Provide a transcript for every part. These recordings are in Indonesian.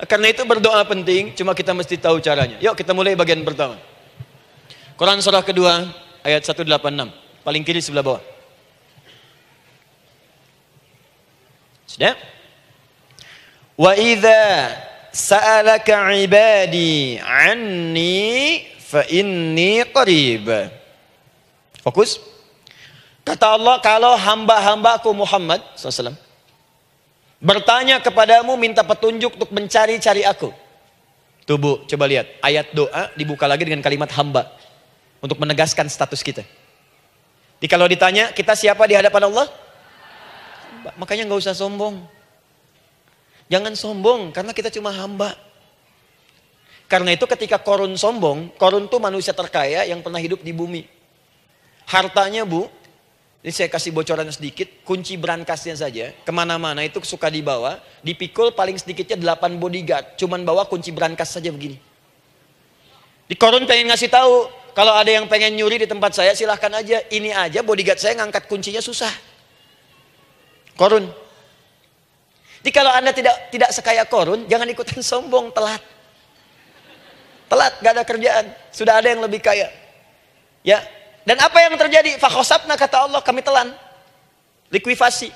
Karena itu berdoa penting, cuma kita mesti tahu caranya. Yuk kita mulai bagian pertama. Quran surah kedua, ayat 186. Paling kiri sebelah bawah. Sudah? Wa idza sa'alaka 'ibadi 'anni fa inni qarib. Fokus. Kata Allah, kalau hamba-hambaku Muhammad SAW bertanya kepadamu, minta petunjuk untuk mencari-cari aku. Tuh Bu, coba lihat. Ayat doa dibuka lagi dengan kalimat hamba. Untuk menegaskan status kita. Jadi kalau ditanya, kita siapa di hadapan Allah? Hamba. Makanya nggak usah sombong. Jangan sombong, karena kita cuma hamba. Karena itu ketika Korun sombong, Korun tuh manusia terkaya yang pernah hidup di bumi. Hartanya Bu, ini saya kasih bocoran sedikit, kunci berangkasnya saja, kemana-mana itu suka dibawa, dipikul paling sedikitnya 8 bodyguard, cuman bawa kunci berangkas saja begini. Di Korun pengen ngasih tahu, kalau ada yang pengen nyuri di tempat saya silahkan aja, ini aja bodyguard saya ngangkat kuncinya susah. Korun. Jadi kalau Anda tidak sekaya Korun, jangan ikutan sombong, telat. Telat, gak ada kerjaan, sudah ada yang lebih kaya. Ya. Dan apa yang terjadi? Fakhosabna, kata Allah, kami telan. Likuifasi.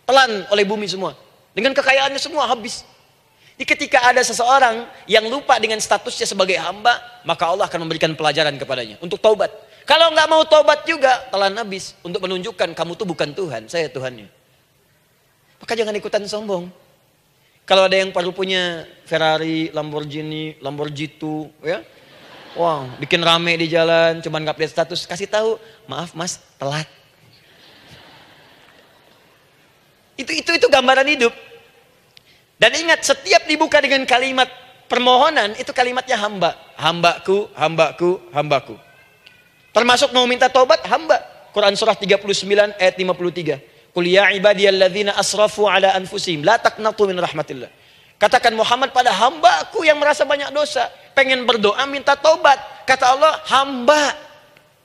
Telan oleh bumi semua. Dengan kekayaannya semua habis. Jadi ketika ada seseorang yang lupa dengan statusnya sebagai hamba, maka Allah akan memberikan pelajaran kepadanya. Untuk taubat. Kalau nggak mau taubat juga, telan habis. Untuk menunjukkan kamu tuh bukan Tuhan, saya Tuhannya. Maka jangan ikutan sombong. Kalau ada yang perlu punya Ferrari, Lamborghini, Lamborghini, ya. Wow, bikin rame di jalan, cuman nggak update status, kasih tahu, maaf Mas, telat. Itu gambaran hidup. Dan ingat, setiap dibuka dengan kalimat permohonan, itu kalimatnya hamba. Hambaku, hambaku, hambaku. Termasuk mau minta taubat, hamba. Quran surah 39 ayat 53. Qul ya ibadiyalladzina asrafu ala anfusihim la taqnatu min rahmatillah. Katakan Muhammad pada hambaku yang merasa banyak dosa, pengen berdoa minta taubat. Kata Allah, hamba.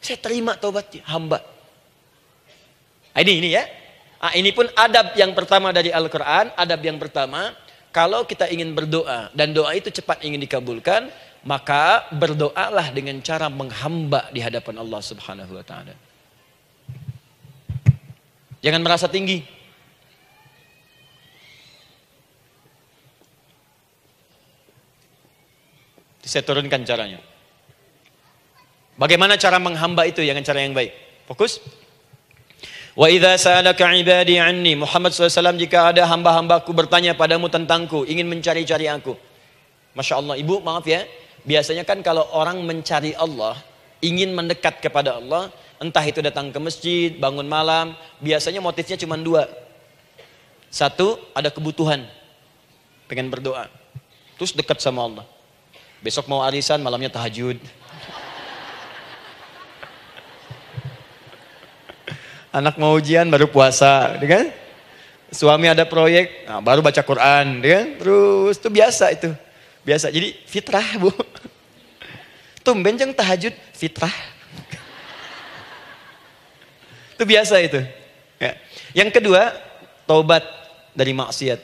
Saya terima taubatnya, hamba. Ini ya. Ini pun adab yang pertama dari Al-Qur'an, adab yang pertama, kalau kita ingin berdoa dan doa itu cepat ingin dikabulkan, maka berdoalah dengan cara menghamba di hadapan Allah Subhanahu wa taala. Jangan merasa tinggi. Saya turunkan caranya. Bagaimana cara menghamba itu dengan cara yang baik? Fokus. Wa idza sa'alaka 'ibadi 'anni, Muhammad SAW, jika ada hamba-hambaku bertanya padamu tentangku, ingin mencari-cari aku. Masya Allah, Ibu, maaf ya. Biasanya kan kalau orang mencari Allah, ingin mendekat kepada Allah, entah itu datang ke masjid, bangun malam, biasanya motifnya cuma dua. Satu, ada kebutuhan, pengen berdoa, terus dekat sama Allah. Besok mau arisan, malamnya tahajud. Anak mau ujian, baru puasa, kan? Suami ada proyek, nah, baru baca Quran, kan? Terus itu biasa itu, biasa. Jadi fitrah Bu. Tumben jeng tahajud, fitrah. Itu biasa itu. Ya. Yang kedua, taubat dari maksiat.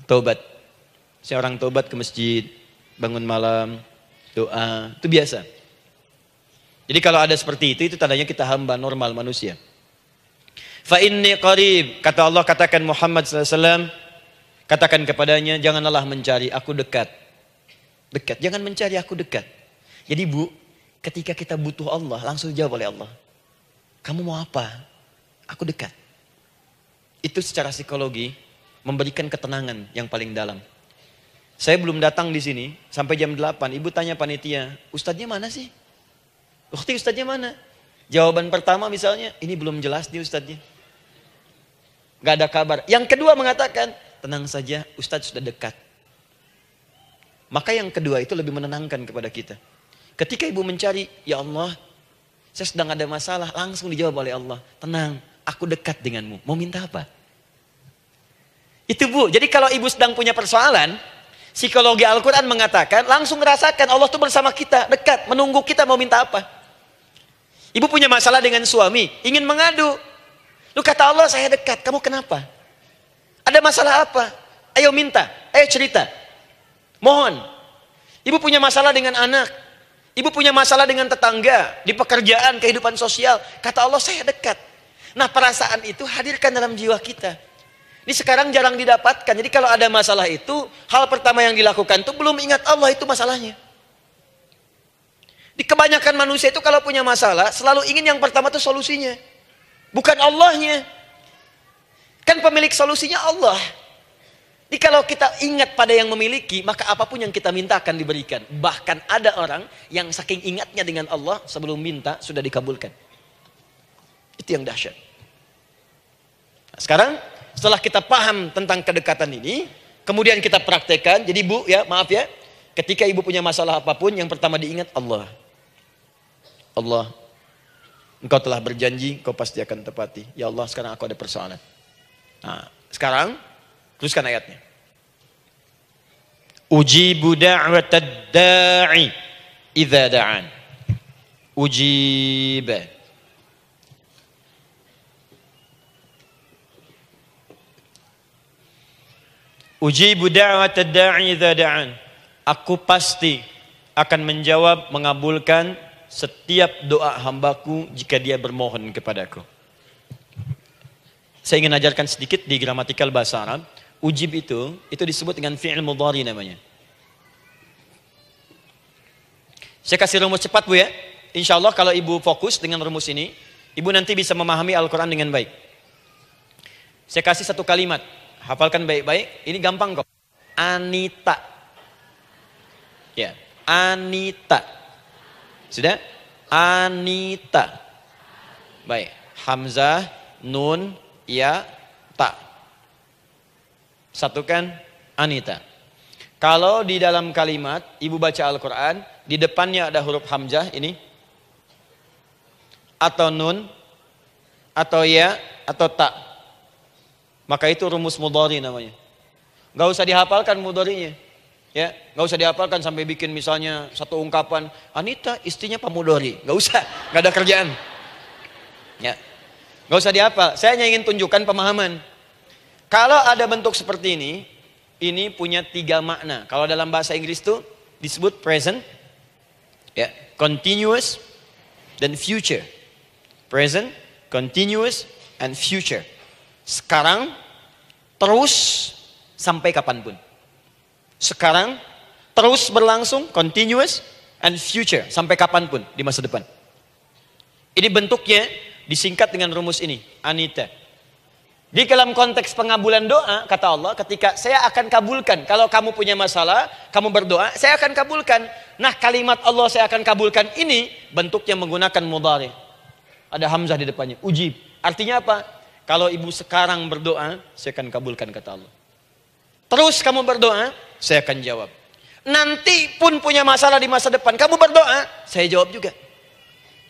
Taubat. Seorang taubat ke masjid, bangun malam, doa, itu biasa. Jadi kalau ada seperti itu tandanya kita hamba normal manusia. Fa inni qarib, kata Allah, katakan Muhammad SAW, katakan kepadanya, jangan lelah mencari, aku dekat. Dekat, jangan mencari, aku dekat. Jadi Bu, ketika kita butuh Allah, langsung jawab oleh Allah. Kamu mau apa? Aku dekat. Itu secara psikologi memberikan ketenangan yang paling dalam. Saya belum datang di sini sampai jam 8. Ibu tanya panitia, ustadznya mana sih? Ukti, ustadznya mana? Jawaban pertama misalnya, ini belum jelas nih ustadznya. Gak ada kabar. Yang kedua mengatakan, tenang saja, ustadz sudah dekat. Maka yang kedua itu lebih menenangkan kepada kita. Ketika ibu mencari, ya Allah, saya sedang ada masalah, langsung dijawab oleh Allah. Tenang, aku dekat denganmu. Mau minta apa? Itu Bu, jadi kalau ibu sedang punya persoalan, psikologi Al-Quran mengatakan, langsung rasakan Allah tuh bersama kita, dekat, menunggu kita mau minta apa. Ibu punya masalah dengan suami, ingin mengadu. Lu kata Allah, saya dekat, kamu kenapa? Ada masalah apa? Ayo minta, ayo cerita. Mohon. Ibu punya masalah dengan anak. Ibu punya masalah dengan tetangga. Di pekerjaan, kehidupan sosial. Kata Allah, saya dekat. Nah, perasaan itu hadirkan dalam jiwa kita. Ini sekarang jarang didapatkan. Jadi kalau ada masalah itu, hal pertama yang dilakukan itu belum ingat Allah, itu masalahnya. Di kebanyakan manusia itu kalau punya masalah, selalu ingin yang pertama itu solusinya. Bukan Allahnya. Kan pemilik solusinya Allah. Jadi kalau kita ingat pada yang memiliki, maka apapun yang kita minta akan diberikan. Bahkan ada orang yang saking ingatnya dengan Allah, sebelum minta sudah dikabulkan. Itu yang dahsyat. Nah, sekarang setelah kita paham tentang kedekatan ini, kemudian kita praktekkan. Jadi Bu, ya maaf ya, ketika ibu punya masalah apapun, yang pertama diingat Allah. Allah, Engkau telah berjanji, Engkau pasti akan tepati. Ya Allah, sekarang aku ada persoalan. Nah, sekarang teruskan ayatnya. Ujibu da'watad da'i idza da'an. Ujib. Ujibu da'watad da'i idza da'an. Aku pasti akan menjawab, mengabulkan setiap doa hambaku jika dia bermohon kepadaku. Saya ingin ajarkan sedikit di gramatikal bahasa Arab. Ujib itu disebut dengan fi'il mudhari namanya. Saya kasih rumus cepat Bu ya. Insya Allah kalau ibu fokus dengan rumus ini, ibu nanti bisa memahami Al-Quran dengan baik. Saya kasih satu kalimat. Hafalkan baik-baik. Ini gampang kok. Anita. Ya, Anita. Sudah? Anita. Baik. Hamzah, nun, ya, ta. Satukan Anita. Kalau di dalam kalimat ibu baca Al-Quran, di depannya ada huruf hamzah ini, atau nun, atau ya, atau ta, maka itu rumus mudhari namanya. Gak usah dihafalkan mudharinya, ya, gak usah dihafalkan sampai bikin misalnya satu ungkapan Anita istrinya Pak Mudhari, gak usah, gak ada kerjaan, ya, gak usah dihafal. Saya hanya ingin tunjukkan pemahaman. Kalau ada bentuk seperti ini punya 3 makna. Kalau dalam bahasa Inggris itu disebut present, ya, continuous, dan future. Present, continuous, and future. Sekarang, terus, sampai kapanpun. Sekarang, terus berlangsung, continuous, and future. Sampai kapanpun, di masa depan. Ini bentuknya disingkat dengan rumus ini, Anita. Di dalam konteks pengabulan doa, kata Allah, ketika saya akan kabulkan. Kalau kamu punya masalah, kamu berdoa, saya akan kabulkan. Nah, kalimat Allah saya akan kabulkan ini, bentuknya menggunakan mudhari. Ada hamzah di depannya, ujib. Artinya apa? Kalau ibu sekarang berdoa, saya akan kabulkan, kata Allah. Terus kamu berdoa, saya akan jawab. Nanti pun punya masalah di masa depan, kamu berdoa, saya jawab juga.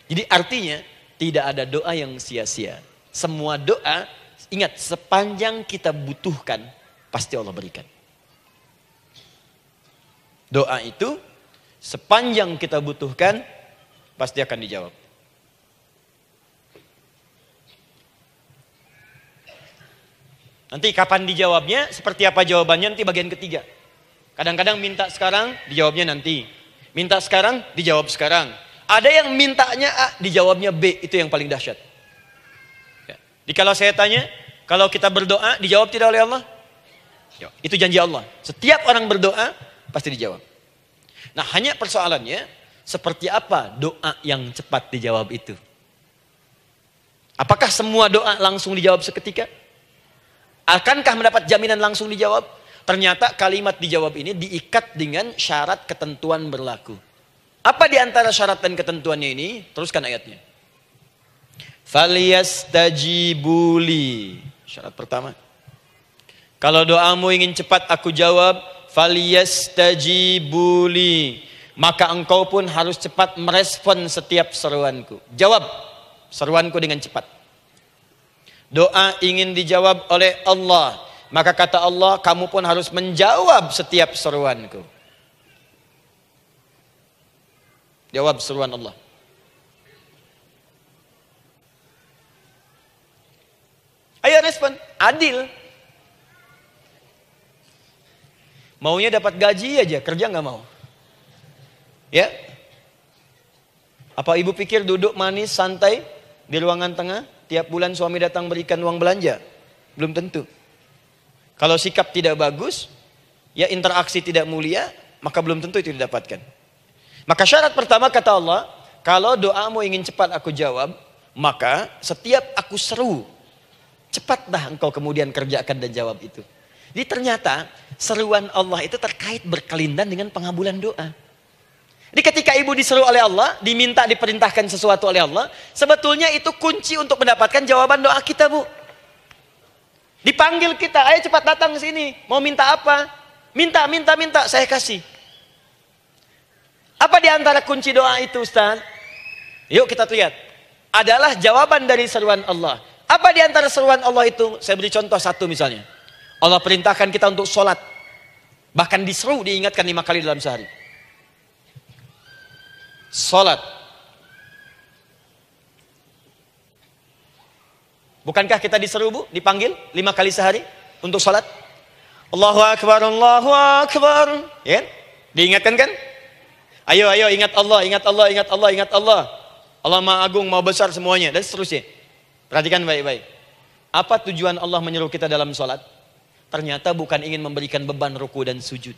Jadi artinya, tidak ada doa yang sia-sia. Semua doa, ingat, sepanjang kita butuhkan, pasti Allah berikan. Doa itu, sepanjang kita butuhkan, pasti akan dijawab. Nanti kapan dijawabnya, seperti apa jawabannya, nanti bagian ketiga. Kadang-kadang minta sekarang, dijawabnya nanti. Minta sekarang, dijawab sekarang. Ada yang mintanya A, dijawabnya B, itu yang paling dahsyat. Jadi kalau saya tanya, kalau kita berdoa dijawab tidak oleh Allah? Itu janji Allah. Setiap orang berdoa pasti dijawab. Nah, hanya persoalannya seperti apa doa yang cepat dijawab itu? Apakah semua doa langsung dijawab seketika? Akankah mendapat jaminan langsung dijawab? Ternyata kalimat dijawab ini diikat dengan syarat ketentuan berlaku. Apa di antara syarat dan ketentuannya ini? Teruskan ayatnya. Falyastajibuli. Syarat pertama. Kalau doamu ingin cepat aku jawab, falyastajibuli. Maka engkau pun harus cepat merespon setiap seruanku. Jawab seruanku dengan cepat. Doa ingin dijawab oleh Allah, maka kata Allah, kamu pun harus menjawab setiap seruanku. Jawab seruan Allah. Ayo respon, adil. Maunya dapat gaji aja, kerja nggak mau. Ya? Apa ibu pikir duduk manis, santai di ruangan tengah, tiap bulan suami datang berikan uang belanja? Belum tentu. Kalau sikap tidak bagus, ya interaksi tidak mulia, maka belum tentu itu didapatkan. Maka syarat pertama kata Allah, kalau doamu ingin cepat aku jawab, maka setiap aku seru, cepatlah engkau kemudian kerjakan dan jawab itu. Jadi ternyata seruan Allah itu terkait berkelindan dengan pengabulan doa. Jadi ketika ibu diseru oleh Allah, diminta diperintahkan sesuatu oleh Allah, sebetulnya itu kunci untuk mendapatkan jawaban doa kita, Bu. Dipanggil kita, ayo cepat datang ke sini, mau minta apa? Minta, saya kasih. Apa di antara kunci doa itu, Ustaz? Yuk kita lihat. Adalah jawaban dari seruan Allah. Apa di antara seruan Allah itu? Saya beri contoh satu misalnya. Allah perintahkan kita untuk sholat. Bahkan diseru, diingatkan 5 kali dalam sehari. Sholat. Bukankah kita diseru, Bu? Dipanggil 5 kali sehari untuk sholat? Allahu Akbar, Allahu Akbar. Ya? Diingatkan kan? Ayo ingat Allah, ingat Allah, ingat Allah, ingat Allah. Allah Maha Agung, Maha Besar semuanya. Dan seterusnya. Perhatikan baik-baik. Apa tujuan Allah menyeru kita dalam sholat? Ternyata bukan ingin memberikan beban ruku dan sujud.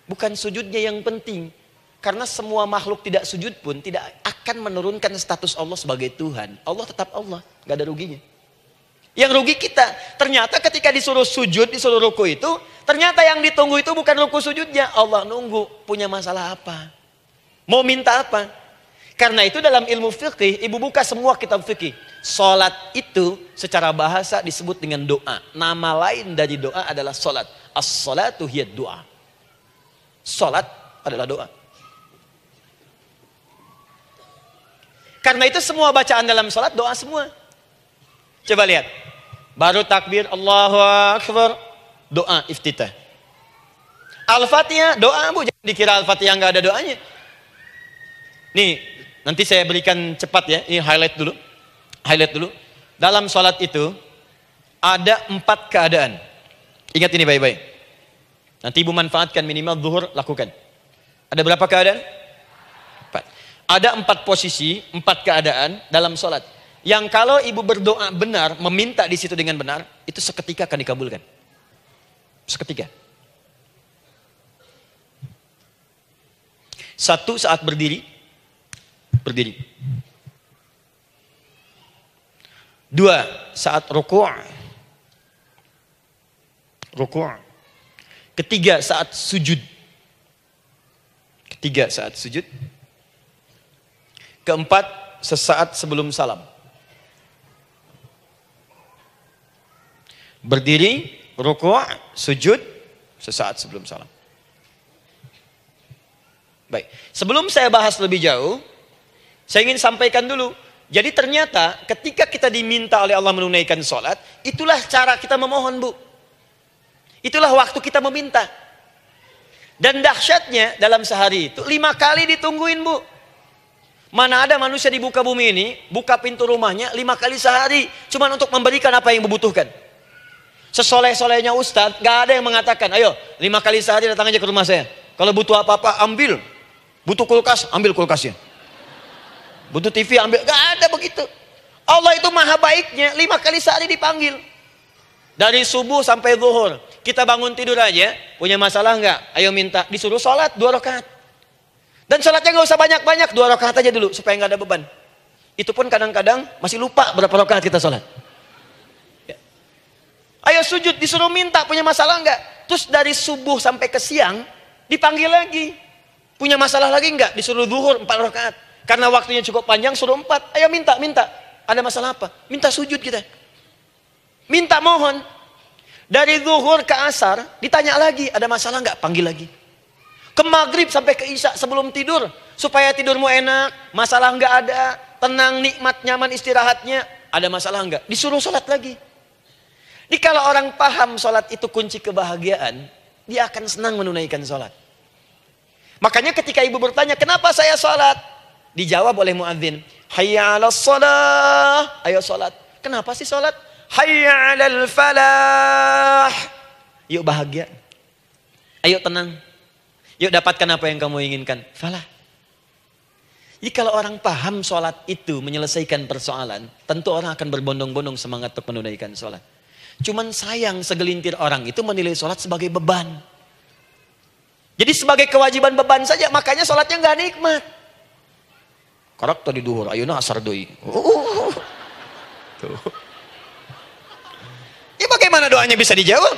Bukan sujudnya yang penting. Karena semua makhluk tidak sujud pun tidak akan menurunkan status Allah sebagai Tuhan. Allah tetap Allah, gak ada ruginya. Yang rugi kita. Ternyata ketika disuruh sujud, disuruh ruku itu, ternyata yang ditunggu itu bukan ruku sujudnya. Allah nunggu, punya masalah apa? Mau minta apa? Karena itu dalam ilmu fikih, ibu buka semua kitab fikih. Salat itu secara bahasa disebut dengan doa. Nama lain dari doa adalah salat. As-salatu hiya doa. Salat adalah doa. Karena itu semua bacaan dalam salat doa semua. Coba lihat. Baru takbir Allahu Akbar, doa iftitah. Al-Fatihah doa, Bu. Jangan dikira Al-Fatihah nggak ada doanya. Nih, nanti saya berikan cepat ya. Ini highlight dulu. Highlight dulu. Dalam sholat itu ada 4 keadaan. Ingat ini baik-baik. Nanti ibu manfaatkan, minimal zuhur lakukan. Ada berapa keadaan? 4. Ada 4 posisi, 4 keadaan dalam sholat. Yang kalau ibu berdoa benar, meminta di situ dengan benar, itu seketika akan dikabulkan. Seketika. 1, saat berdiri. Berdiri. 2, saat ruku'. Ruku'. 3, saat sujud. 3, saat sujud. 4, sesaat sebelum salam. Berdiri, ruku', sujud, sesaat sebelum salam. Baik, sebelum saya bahas lebih jauh, saya ingin sampaikan dulu. Jadi ternyata ketika kita diminta oleh Allah menunaikan sholat, itulah cara kita memohon, Bu. Itulah waktu kita meminta. Dan dahsyatnya dalam sehari itu 5 kali ditungguin, Bu. Mana ada manusia di muka bumi ini buka pintu rumahnya 5 kali sehari cuma untuk memberikan apa yang dibutuhkan. Sesoleh-solehnya Ustadz, gak ada yang mengatakan, ayo 5 kali sehari datang aja ke rumah saya. Kalau butuh apa-apa ambil. Butuh kulkas, ambil kulkasnya. Butuh TV ambil, gak ada begitu. Allah itu maha baiknya, 5 kali sehari dipanggil. Dari subuh sampai zuhur. Kita bangun tidur aja, punya masalah gak? Ayo minta, disuruh sholat 2 rakaat. Dan sholatnya gak usah banyak-banyak, 2 rakaat aja dulu supaya gak ada beban. Itu pun kadang-kadang masih lupa berapa rakaat kita sholat. Ya. Ayo sujud, disuruh minta, punya masalah gak? Terus dari subuh sampai ke siang, dipanggil lagi. Punya masalah lagi gak? Disuruh zuhur 4 rakaat. Karena waktunya cukup panjang, suruh 4. Ayo minta. Ada masalah apa? Minta sujud kita. Minta mohon. Dari zuhur ke asar, ditanya lagi, ada masalah nggak? Panggil lagi. Ke maghrib sampai ke isya sebelum tidur. Supaya tidurmu enak, masalah nggak ada. Tenang, nikmat, nyaman istirahatnya. Ada masalah nggak? Disuruh sholat lagi. Jadi kalau orang paham sholat itu kunci kebahagiaan, dia akan senang menunaikan sholat. Makanya ketika ibu bertanya, kenapa saya sholat? Dijawab oleh muadzin, hayya 'alas shalah, ayo salat. Kenapa sih salat? Hayya 'alal falah. Yuk bahagia. Ayo tenang. Yuk dapatkan apa yang kamu inginkan. Falah. Jadi kalau orang paham sholat itu menyelesaikan persoalan, tentu orang akan berbondong-bondong semangat untuk menunaikan sholat. Cuman sayang segelintir orang itu menilai sholat sebagai beban. Jadi sebagai kewajiban beban saja, makanya sholatnya nggak nikmat. Karak tadi duhur, ayeuna asar deui. Tuh. Ya bagaimana doanya bisa dijawab?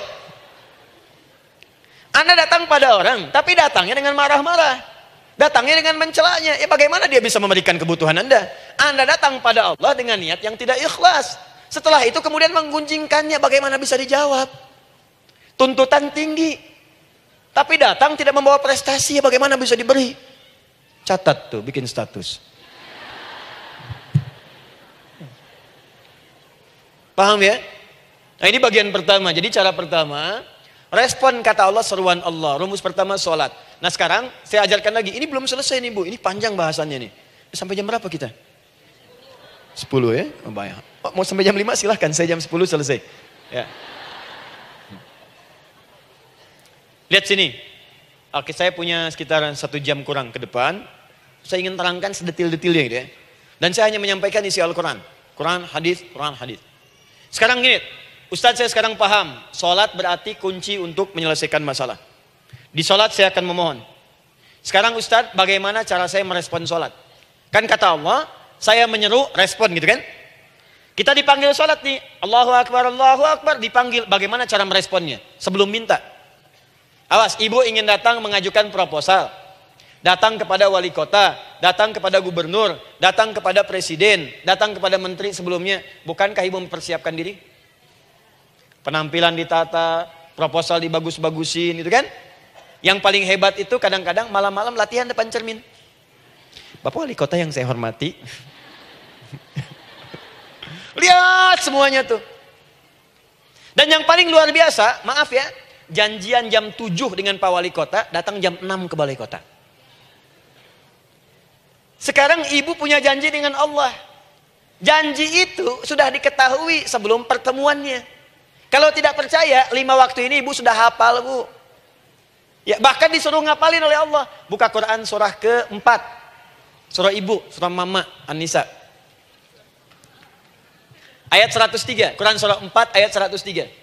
Anda datang pada orang, tapi datangnya dengan marah-marah. Datangnya dengan mencelanya. Ya bagaimana dia bisa memberikan kebutuhan Anda? Anda datang pada Allah dengan niat yang tidak ikhlas. Setelah itu kemudian menggunjingkannya, bagaimana bisa dijawab? Tuntutan tinggi. Tapi datang tidak membawa prestasi, ya bagaimana bisa diberi? Catat tuh, bikin status. Paham ya? Nah ini bagian pertama. Jadi cara pertama, respon kata Allah, seruan Allah. Rumus pertama sholat. Nah sekarang saya ajarkan lagi. Ini belum selesai nih Bu. Ini panjang bahasannya nih. Sampai jam berapa kita? 10 ya? Oh, banyak. Oh, mau sampai jam 5 silahkan. Saya jam 10 selesai. Ya. Lihat sini. Oke, saya punya sekitar 1 jam kurang ke depan. Saya ingin terangkan sedetil-detilnya gitu ya. Dan saya hanya menyampaikan isi Al-Quran. Quran, hadis, Quran, hadis. Sekarang gini. Ustadz saya sekarang paham. Sholat berarti kunci untuk menyelesaikan masalah. Di sholat saya akan memohon. Sekarang Ustadz bagaimana cara saya merespon sholat? Kan kata Allah, saya menyeru respon gitu kan? Kita dipanggil sholat nih. Allahu Akbar, dipanggil. Bagaimana cara meresponnya? Sebelum minta. Awas, ibu ingin datang mengajukan proposal. Datang kepada wali kota, datang kepada gubernur, datang kepada presiden, datang kepada menteri sebelumnya. Bukankah ibu mempersiapkan diri? Penampilan ditata, proposal dibagus-bagusin, itu kan? Yang paling hebat itu kadang-kadang malam-malam latihan depan cermin. Bapak wali kota yang saya hormati. Lihat semuanya tuh. Dan yang paling luar biasa, maaf ya, janjian jam 7 dengan Pak Wali Kota, datang jam 6 ke Balai Kota. Sekarang ibu punya janji dengan Allah. Janji itu sudah diketahui sebelum pertemuannya. Kalau tidak percaya, 5 waktu ini ibu sudah hafal Bu. Ya, bahkan disuruh ngapalin oleh Allah. Buka Quran surah ke-4. Surah ibu, surah mama, An-Nisa. Ayat 103, Quran surah 4 ayat 103.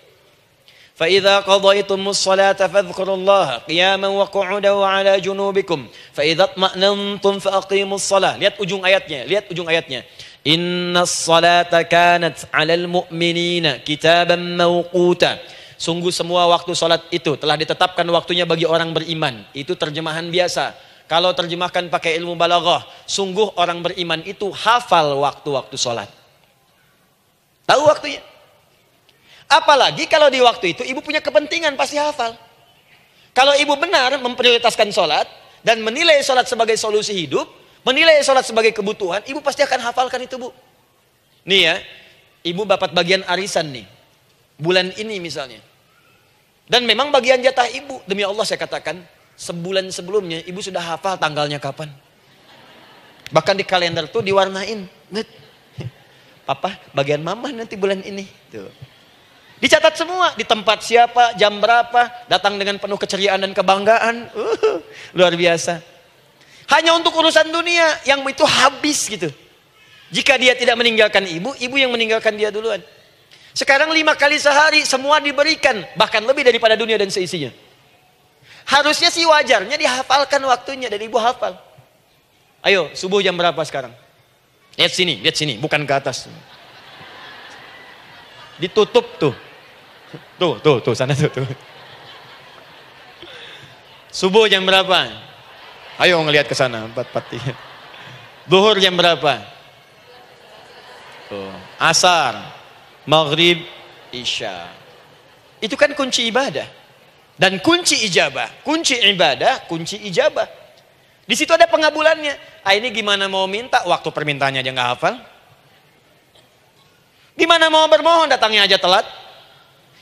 فَإِذَا قَضَيْتُمُ الصَّلَاةَ فَاذْكُرُوا اللَّهَ قِيَامًا وَقُعُودًا وَعَلَى جُنُوبِكُمْ فَإِذَا اطْمَأْنَنْتُمْ فَأَقِيمُوا الصَّلَاةَ. Lihat ujung ayatnya. Inna as-salata kanat 'alal mu'minina kitaban mawquta. Sungguh semua waktu salat itu telah ditetapkan waktunya bagi orang beriman. Itu terjemahan biasa. Kalau terjemahkan pakai ilmu balaghah, sungguh orang beriman itu hafal waktu-waktu salat. Tahu waktunya. Apalagi kalau di waktu itu ibu punya kepentingan pasti hafal. Kalau ibu benar memprioritaskan salat dan menilai salat sebagai solusi hidup, menilai salat sebagai kebutuhan, ibu pasti akan hafalkan itu Bu. Nih ya, ibu dapat bagian arisan nih. Bulan ini misalnya. Dan memang bagian jatah ibu, demi Allah saya katakan, sebulan sebelumnya ibu sudah hafal tanggalnya kapan. Bahkan di kalender tuh diwarnain. Papa, bagian mama nanti bulan ini. Tuh. Dicatat semua, di tempat siapa, jam berapa, datang dengan penuh keceriaan dan kebanggaan. Luar biasa. Hanya untuk urusan dunia yang itu habis gitu. Jika dia tidak meninggalkan ibu, ibu yang meninggalkan dia duluan. Sekarang 5 kali sehari semua diberikan, bahkan lebih daripada dunia dan seisinya. Harusnya sih wajarnya dihafalkan waktunya dan ibu hafal. Ayo, subuh jam berapa sekarang? Lihat sini, bukan ke atas. Ditutup tuh. Tuh, sana tuh. Subuh jam berapa? Ayo ngelihat ke sana, 4:43. Zuhur jam berapa? Tuh, asar, maghrib, isya. Itu kan kunci ibadah. Dan kunci ijabah, kunci ibadah, kunci ijabah. Di situ ada pengabulannya. Ini gimana mau minta, waktu permintaannya aja nggak hafal. Gimana mau bermohon, datangnya aja telat.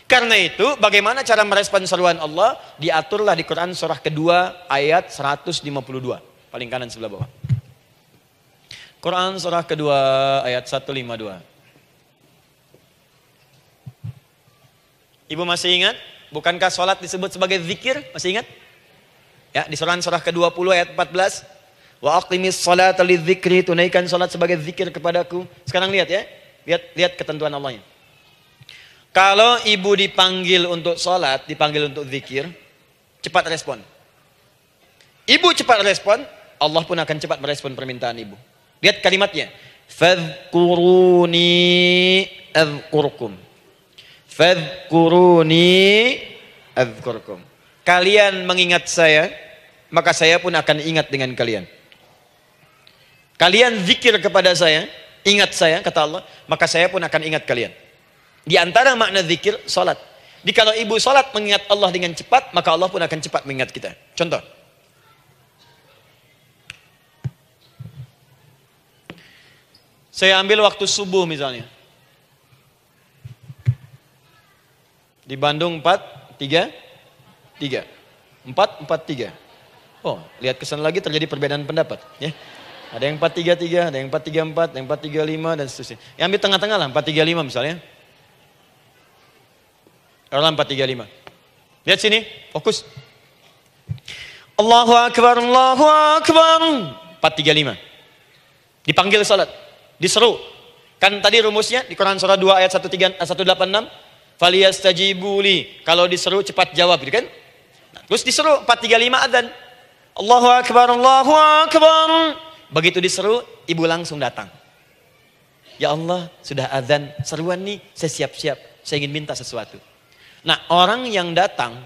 Karena itu, bagaimana cara merespon seruan Allah? Diaturlah di Quran surah kedua ayat 152. Paling kanan sebelah bawah. Quran surah kedua ayat 152. Ibu masih ingat? Bukankah sholat disebut sebagai zikir? Masih ingat? Ya, di surah ke-20 ayat 14. Wa aqimis sholata lidzikri, tunaikan sholat sebagai zikir kepadaku. Sekarang lihat ya. Lihat ketentuan Allahnya. Kalau ibu dipanggil untuk sholat, dipanggil untuk zikir, cepat respon. Ibu cepat respon, Allah pun akan cepat merespon permintaan ibu. Lihat kalimatnya. Fadhkuruni adzkurkum. Fadhkuruni adzkurkum. Kalian mengingat saya, maka saya pun akan ingat dengan kalian. Kalian zikir kepada saya, ingat saya, kata Allah, maka saya pun akan ingat kalian. Di antara makna zikir, salat. Jadi kalau ibu salat mengingat Allah dengan cepat, maka Allah pun akan cepat mengingat kita. Contoh. Saya ambil waktu subuh misalnya. Di Bandung 4-3-3. 4-4-3. Oh, lihat kesan lagi terjadi perbedaan pendapat. Ya. Ada yang 4-3-3, ada yang 4-3-4, ada yang 4-3-5 dan seterusnya. Yang ambil tengah-tengah lah, 4-3-5 misalnya. Orang 4-3-5. Lihat sini, fokus. Allahu Akbar, Allahu Akbar. 4-3-5. Dipanggil salat, diseru. Kan tadi rumusnya di Quran surah 2 ayat 186. Faliyastajibuli. Kalau diseru cepat jawab, gitu kan? Nah, terus diseru 4-3-5 adzan. Allahu Akbar, Allahu Akbar. Begitu diseru, ibu langsung datang. Ya Allah, sudah adzan, seruan nih, saya siap-siap. Saya ingin minta sesuatu. Nah, orang yang datang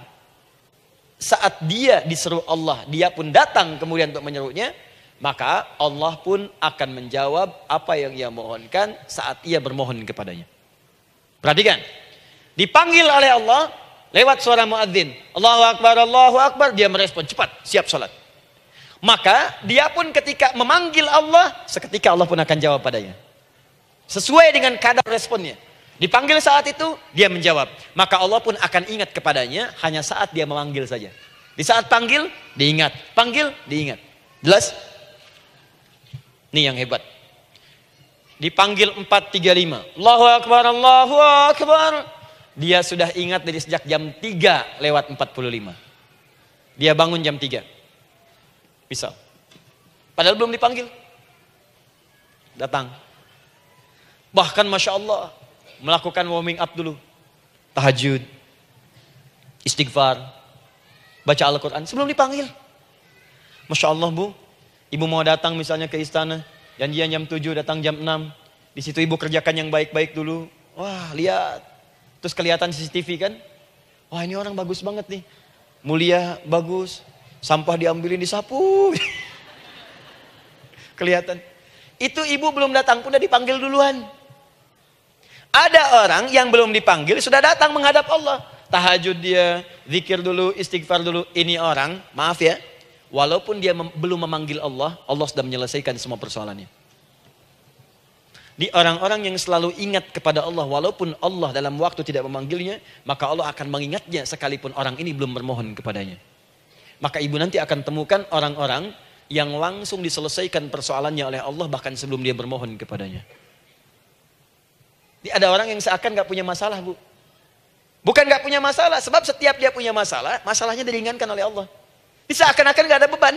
saat dia diseru Allah, dia pun datang kemudian untuk menyerunya, maka Allah pun akan menjawab apa yang ia mohonkan saat ia bermohon kepadanya. Perhatikan, dipanggil oleh Allah lewat suara muadzin, Allahu Akbar, dia merespon cepat, siap sholat. Maka dia pun ketika memanggil Allah, seketika Allah pun akan jawab padanya. Sesuai dengan kadar responnya. Dipanggil saat itu, dia menjawab. Maka Allah pun akan ingat kepadanya hanya saat dia memanggil saja. Di saat panggil, diingat. Panggil, diingat. Jelas? Ini yang hebat. Dipanggil 4-3-5. Allahu Akbar, Allahu Akbar. Dia sudah ingat dari sejak jam 3 lewat 45. Dia bangun jam 3. Bisa. Padahal belum dipanggil. Datang. Bahkan Masya Allah, melakukan warming up dulu. Tahajud. Istighfar. Baca Al-Quran sebelum dipanggil. Masya Allah bu. Ibu mau datang misalnya ke istana. Janjian jam 7, datang jam 6. Di situ ibu kerjakan yang baik-baik dulu. Wah lihat. Terus kelihatan CCTV kan. Wah ini orang bagus banget nih. Mulia, bagus. Sampah diambilin, disapu. Kelihatan. Itu ibu belum datang pun udah dipanggil duluan. Ada orang yang belum dipanggil sudah datang menghadap Allah. Tahajud dia, zikir dulu, istighfar dulu. Ini orang, maaf ya, walaupun dia belum memanggil Allah, Allah sudah menyelesaikan semua persoalannya. Di orang-orang yang selalu ingat kepada Allah, walaupun Allah dalam waktu tidak memanggilnya, maka Allah akan mengingatnya sekalipun orang ini belum bermohon kepadanya. Maka ibu nanti akan temukan orang-orang yang langsung diselesaikan persoalannya oleh Allah bahkan sebelum dia bermohon kepadanya. Ada orang yang seakan gak punya masalah bu. Bukan gak punya masalah, sebab setiap dia punya masalah, masalahnya diringankan oleh Allah. Ini seakan-akan gak ada beban.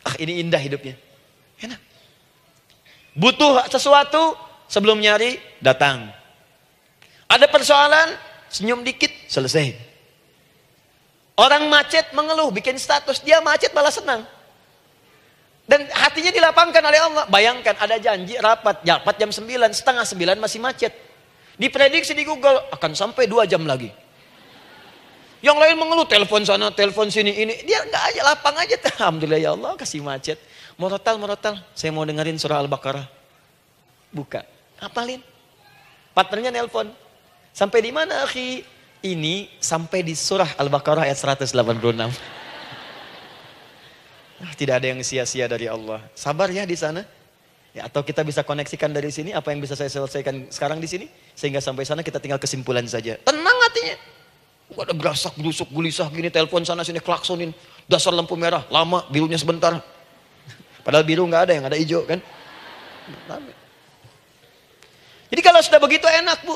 Ah ini indah hidupnya. Enak. Butuh sesuatu, sebelum nyari, datang. Ada persoalan, senyum dikit, selesai. Orang macet mengeluh, bikin status, dia macet malah senang. Dan hatinya dilapangkan oleh Allah. Bayangkan ada janji rapat jam 9, setengah 9 masih macet. Diprediksi di Google akan sampai 2 jam lagi. Yang lain mengeluh, telepon sana, telepon sini, ini. Dia enggak aja, lapang aja. Alhamdulillah ya Allah kasih macet. Murotal, saya mau dengerin surah Al-Baqarah. Buka, hafalin. Partnernya nelpon. Sampai di mana akhi? Ini sampai di surah Al-Baqarah ayat 186. Tidak ada yang sia-sia dari Allah. Sabar ya di sana. Ya, atau kita bisa koneksikan dari sini apa yang bisa saya selesaikan sekarang di sini sehingga sampai sana kita tinggal kesimpulan saja. Tenang hatinya. Gak ada gerasak, gerusuk, gelisah gini, telepon sana sini klaksonin, dasar lampu merah, lama, birunya sebentar. Padahal biru nggak ada, yang ada hijau kan. Jadi kalau sudah begitu enak bu.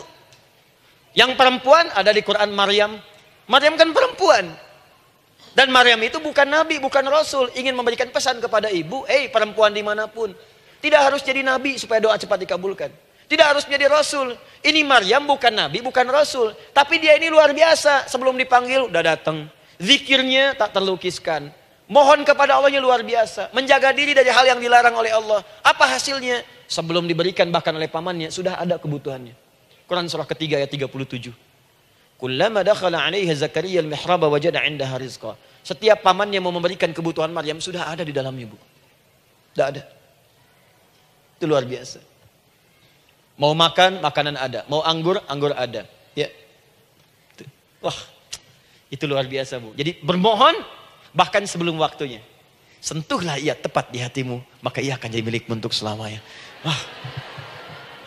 Yang perempuan ada di Quran Maryam. Maryam kan perempuan. Dan Maryam itu bukan nabi, bukan rasul. Ingin memberikan pesan kepada ibu, perempuan dimanapun. Tidak harus jadi nabi supaya doa cepat dikabulkan. Tidak harus menjadi rasul. Ini Maryam bukan nabi, bukan rasul. Tapi dia ini luar biasa. Sebelum dipanggil, udah datang. Zikirnya tak terlukiskan. Mohon kepada Allahnya luar biasa. Menjaga diri dari hal yang dilarang oleh Allah. Apa hasilnya? Sebelum diberikan bahkan oleh pamannya, sudah ada kebutuhannya. Quran surah ketiga ayat 37. Kullama dakhala 'alaiha Zakaria al-mihraba wajada 'indaha rizqa. Setiap pamannya mau memberikan kebutuhan Maryam sudah ada di dalamnya, Bu. Sudah ada. Itu luar biasa. Mau makan, makanan ada. Mau anggur, anggur ada. Ya. Wah, itu luar biasa, Bu. Jadi bermohon bahkan sebelum waktunya. Sentuhlah ia tepat di hatimu, maka ia akan jadi milikmu untuk selamanya. Wah.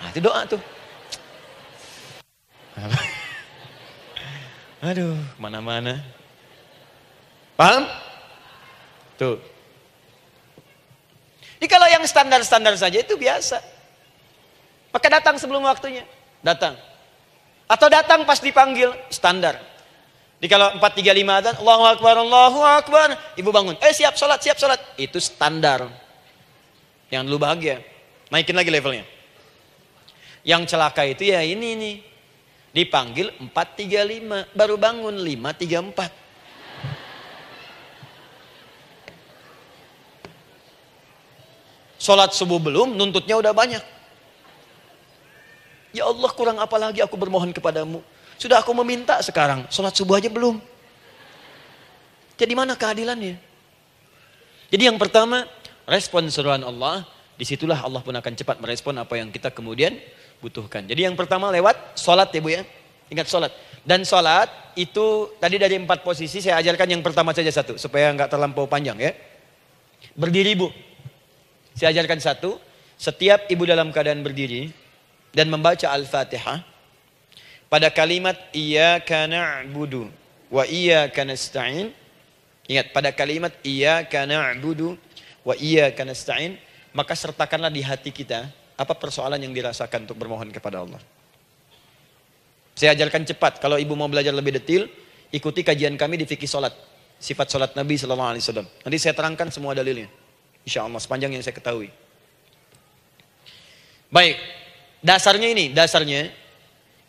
Nah, itu doa tuh. Aduh, mana-mana. Paham? Tuh. Jadi kalau yang standar-standar saja itu biasa. Maka datang sebelum waktunya. Datang. Atau datang pas dipanggil. Standar. Jadi kalau 4.35 adzan, Allahu Akbar, Allahu Akbar. Ibu bangun. Siap sholat, siap sholat. Itu standar. Yang dulu bahagia. Naikin lagi levelnya. Yang celaka itu ya ini nih. Dipanggil 4.35, baru bangun 5.34. Sholat subuh belum, nuntutnya udah banyak. Ya Allah, kurang apa lagi aku bermohon kepadamu. Sudah aku meminta sekarang, sholat subuh aja belum. Jadi mana keadilannya? Jadi yang pertama, respon seruan Allah, disitulah Allah pun akan cepat merespon apa yang kita kemudian butuhkan. Jadi yang pertama lewat sholat ya Bu ya. Ingat sholat. Dan sholat itu tadi dari 4 posisi saya ajarkan yang pertama saja satu. Supaya nggak terlampau panjang ya. Berdiri Bu. Saya ajarkan satu. Setiap ibu dalam keadaan berdiri. Dan membaca Al-Fatihah. Pada kalimat Iyyaka na'budu wa iyyaka nasta'in. Ingat pada kalimat Iyyaka na'budu wa iyyaka nasta'in. Maka sertakanlah di hati kita. Apa persoalan yang dirasakan untuk bermohon kepada Allah. Saya ajarkan cepat. Kalau ibu mau belajar lebih detail, ikuti kajian kami di fikih sholat. Sifat sholat Nabi SAW. Nanti saya terangkan semua dalilnya. Insya Allah sepanjang yang saya ketahui. Baik. Dasarnya ini. Dasarnya.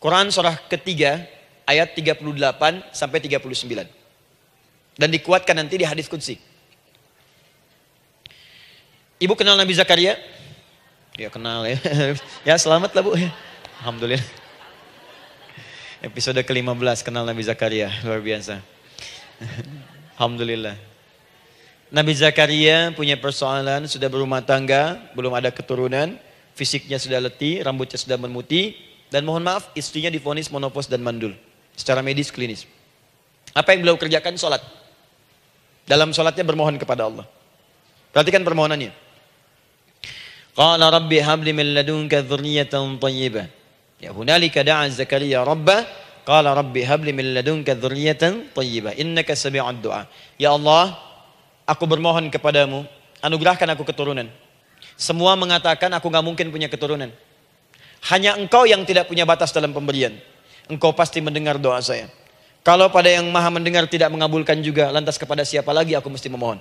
Quran surah ketiga. Ayat 38 sampai 39. Dan dikuatkan nanti di hadis qudsi. Ibu kenal Nabi Zakaria? Ya kenal ya. Ya selamat lah Bu. Alhamdulillah. Episode ke-15 kenal Nabi Zakaria. Luar biasa. Alhamdulillah. Nabi Zakaria punya persoalan. Sudah berumah tangga. Belum ada keturunan. Fisiknya sudah letih. Rambutnya sudah memutih. Dan mohon maaf istrinya divonis monopos dan mandul. Secara medis klinis. Apa yang beliau kerjakan? Sholat. Dalam sholatnya bermohon kepada Allah. Perhatikan permohonannya. Qala rabbi habli min ladunka dzurriyyatan thayyibah. Ya hunalika da'a Zakaria rabbah qala rabbi habli min ladunka dzurriyyatan thayyibah innaka sami'ud du'a. Ya Allah, aku bermohon kepadamu, anugerahkan aku keturunan. Semua mengatakan aku enggak mungkin punya keturunan. Hanya Engkau yang tidak punya batas dalam pemberian. Engkau pasti mendengar doa saya. Kalau pada yang Maha mendengar tidak mengabulkan juga, lantas kepada siapa lagi aku mesti memohon?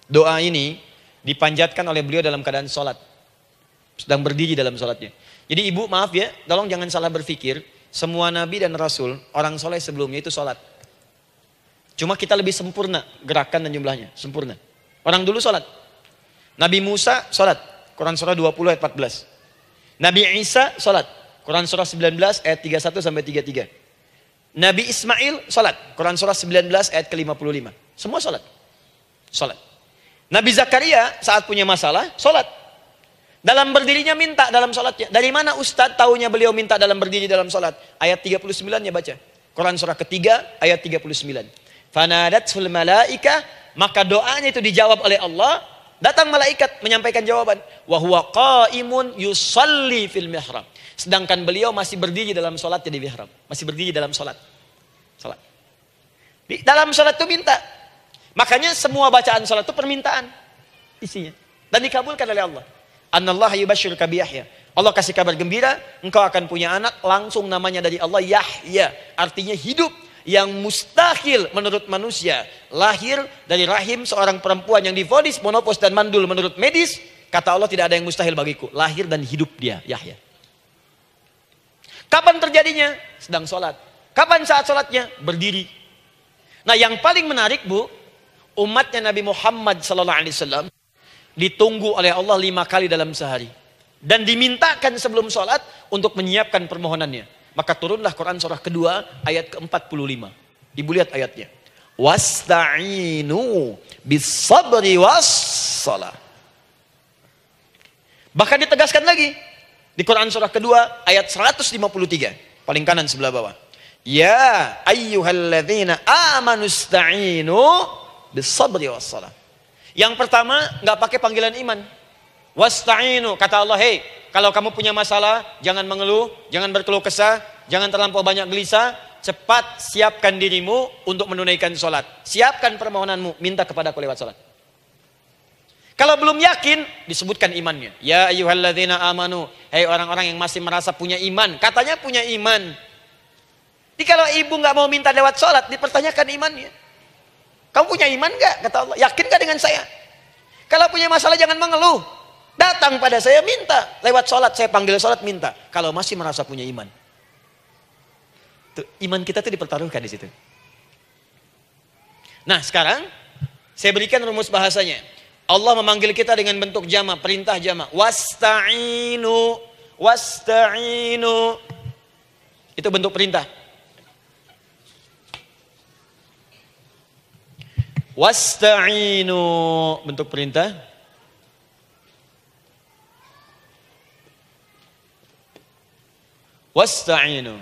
Doa ini dipanjatkan oleh beliau dalam keadaan sholat. Sedang berdiri dalam sholatnya. Jadi ibu maaf ya, tolong jangan salah berpikir. Semua nabi dan rasul, orang soleh sebelumnya itu sholat. Cuma kita lebih sempurna gerakan dan jumlahnya. Sempurna. Orang dulu sholat. Nabi Musa sholat. Quran surah 20 ayat 14. Nabi Isa sholat. Quran surah 19 ayat 31 sampai 33. Nabi Ismail sholat. Quran surah 19 ayat ke-55. Semua sholat. Sholat. Nabi Zakaria saat punya masalah, sholat. Dalam berdirinya minta dalam sholatnya. Dari mana Ustadz taunya beliau minta dalam berdiri dalam sholat? Ayat 39-nya baca. Quran surah ketiga ayat 39. Fanadatsul malaika, maka doanya itu dijawab oleh Allah. Datang malaikat menyampaikan jawaban. Wa huwa qaimun yusalli fil mihrab. Sedangkan beliau masih berdiri dalam sholatnya di mihrab. Masih berdiri dalam sholat. Sholat. Di dalam sholat itu minta. Makanya semua bacaan sholat itu permintaan isinya. Dan dikabulkan oleh Allah. Anallaha yubashshiruka bi Yahya. Allah kasih kabar gembira, engkau akan punya anak, langsung namanya dari Allah Yahya, artinya hidup. Yang mustahil menurut manusia, lahir dari rahim seorang perempuan yang divonis monopos dan mandul menurut medis, kata Allah tidak ada yang mustahil bagiku, lahir dan hidup dia, Yahya. Kapan terjadinya? Sedang sholat. Kapan saat sholatnya? Berdiri. Nah yang paling menarik Bu, umatnya Nabi Muhammad SAW ditunggu oleh Allah 5 kali dalam sehari. Dan dimintakan sebelum sholat untuk menyiapkan permohonannya. Maka turunlah Quran surah kedua ayat ke-45. Ibu lihat ayatnya. Wasta'inu bis-sabri was-salah. Bahkan ditegaskan lagi. Di Quran surah kedua ayat 153. Paling kanan sebelah bawah. Ya ayyuhalladzina amanu ista'inu bis-sabri was-salah. Yang pertama gak pakai panggilan iman. Wasta'inu, kata Allah, hey, kalau kamu punya masalah, jangan mengeluh, jangan berkeluh kesah, jangan terlampau banyak gelisah, cepat siapkan dirimu untuk menunaikan sholat. Siapkan permohonanmu, minta kepada aku lewat sholat. Kalau belum yakin, disebutkan imannya. Ya ayyuhalladzina amanu, hey orang-orang yang masih merasa punya iman, katanya punya iman. Jadi kalau ibu nggak mau minta lewat sholat, dipertanyakan imannya. Kamu punya iman nggak? Kata Allah, yakin nggak dengan saya? Kalau punya masalah jangan mengeluh. Datang pada saya minta. Lewat sholat, saya panggil sholat minta. Kalau masih merasa punya iman. Tuh, iman kita tuh dipertaruhkan di situ. Nah sekarang, saya berikan rumus bahasanya. Allah memanggil kita dengan bentuk jama, perintah jama. Wasta'inu, wasta'inu. Itu bentuk perintah. Wasta'inu, bentuk perintah. Wasta'inu.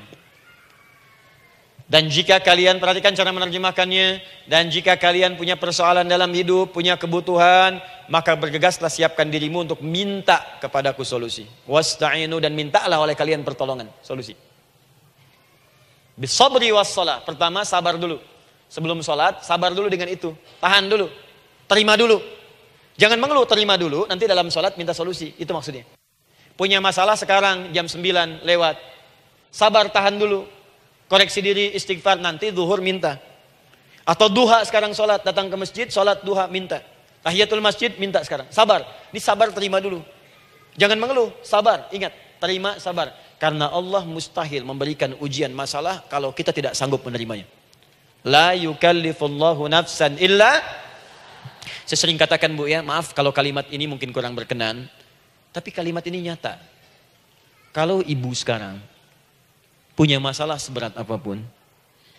Dan jika kalian, perhatikan cara menerjemahkannya, dan jika kalian punya persoalan dalam hidup, punya kebutuhan, maka bergegaslah siapkan dirimu untuk minta kepadaku solusi. Wasta'inu, dan mintalah oleh kalian pertolongan, solusi. Bisabri wassalah. Pertama sabar dulu. Sebelum sholat, sabar dulu dengan itu. Tahan dulu. Terima dulu. Jangan mengeluh, terima dulu. Nanti dalam sholat minta solusi. Itu maksudnya. Punya masalah sekarang jam 9 lewat. Sabar, tahan dulu. Koreksi diri, istighfar. Nanti zuhur minta. Atau duha sekarang sholat. Datang ke masjid, sholat duha minta. Tahiyatul masjid minta sekarang. Sabar. Ini sabar, terima dulu. Jangan mengeluh. Sabar. Ingat. Terima, sabar. Karena Allah mustahil memberikan ujian masalah kalau kita tidak sanggup menerimanya. La yukallifullahu nafsan illa. Saya sering katakan Bu ya, maaf kalau kalimat ini mungkin kurang berkenan, tapi kalimat ini nyata. Kalau ibu sekarang punya masalah seberat apapun,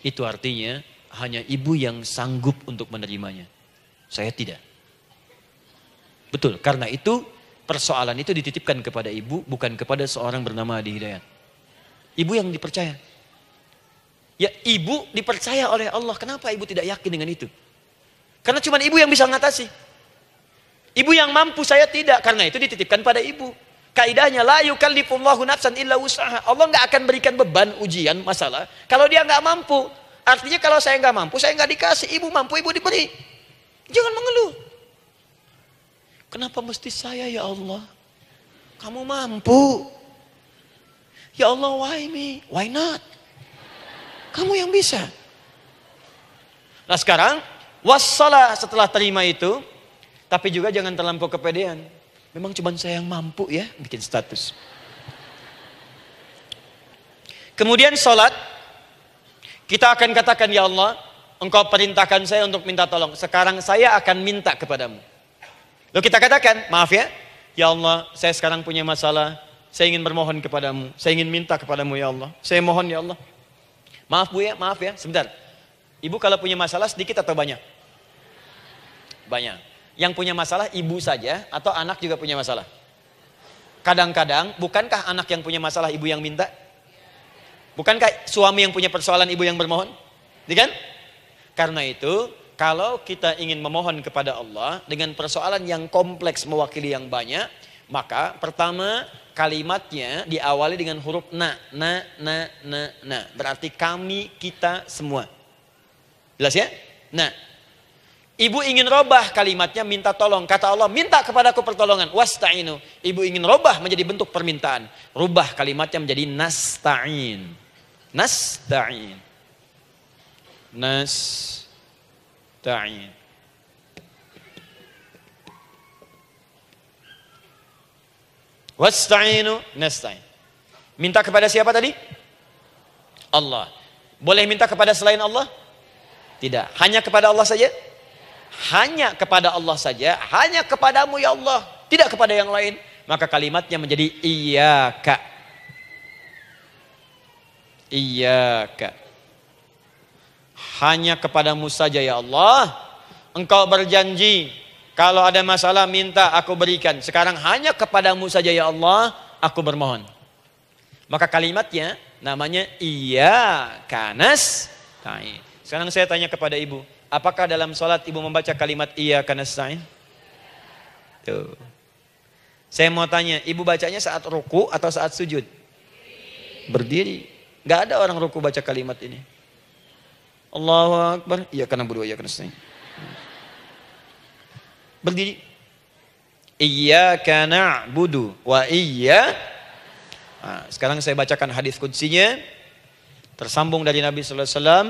itu artinya hanya ibu yang sanggup untuk menerimanya. Saya tidak. Betul, karena itu persoalan itu dititipkan kepada ibu, bukan kepada seorang bernama Adi Hidayat. Ibu yang dipercaya. Ya ibu dipercaya oleh Allah. Kenapa ibu tidak yakin dengan itu? Karena cuma ibu yang bisa mengatasi. Ibu yang mampu, saya tidak. Karena itu dititipkan pada ibu. Kaidahnya la yukallifullahu nafsan illa wus'aha. Allah nggak akan berikan beban ujian masalah kalau dia nggak mampu. Artinya kalau saya nggak mampu, saya nggak dikasih. Ibu mampu, ibu diberi. Jangan mengeluh. Kenapa mesti saya ya Allah? Kamu mampu. Ya Allah, why me? Why not? Kamu yang bisa. Nah sekarang, wassalah setelah terima itu, tapi juga jangan terlampau kepedean. Memang cuma saya yang mampu ya, bikin status. Kemudian sholat, kita akan katakan, ya Allah, Engkau perintahkan saya untuk minta tolong. Sekarang saya akan minta kepadamu. Lalu kita katakan, maaf ya Allah, saya sekarang punya masalah, saya ingin bermohon kepadamu, saya ingin minta kepadamu ya Allah, saya mohon ya Allah. Maaf Bu ya, maaf ya, sebentar. Ibu kalau punya masalah sedikit atau banyak? Banyak. Yang punya masalah ibu saja atau anak juga punya masalah? Kadang-kadang, bukankah anak yang punya masalah ibu yang minta? Bukankah suami yang punya persoalan ibu yang bermohon? Kan? Karena itu, kalau kita ingin memohon kepada Allah dengan persoalan yang kompleks mewakili yang banyak, maka pertama kalimatnya diawali dengan huruf na. Berarti kami, kita, semua. Jelas ya? Nah, Ibu ingin robah kalimatnya minta tolong. Kata Allah, minta kepadaku pertolongan. Wasta'inu. Ibu ingin robah menjadi bentuk permintaan. Rubah kalimatnya menjadi nasta'in. Nasta'in. Nasta'in. Wasta'inu nasta'in. Minta kepada siapa tadi? Allah. Boleh minta kepada selain Allah? Tidak. Hanya kepada Allah saja? Hanya kepada Allah saja, hanya kepadamu ya Allah, tidak kepada yang lain, maka kalimatnya menjadi iyyaka. Iyyaka. Hanya kepadamu saja ya Allah. Engkau berjanji kalau ada masalah minta aku berikan. Sekarang hanya kepadamu saja ya Allah aku bermohon. Maka kalimatnya namanya iyyaka nasta'in. Sekarang saya tanya kepada ibu, apakah dalam sholat ibu membaca kalimat iyyaka nasta'in? Tuh. Saya mau tanya, ibu bacanya saat ruku atau saat sujud? Berdiri. Gak ada orang ruku baca kalimat ini. Allahu Akbar. Iyyaka na'budu wa iyyaka nasta'in. Berdiri. Iyyaka na'budu wa iyyaka. Nah, sekarang saya bacakan hadis qudsinya. Tersambung dari Nabi sallallahu alaihi wasallam.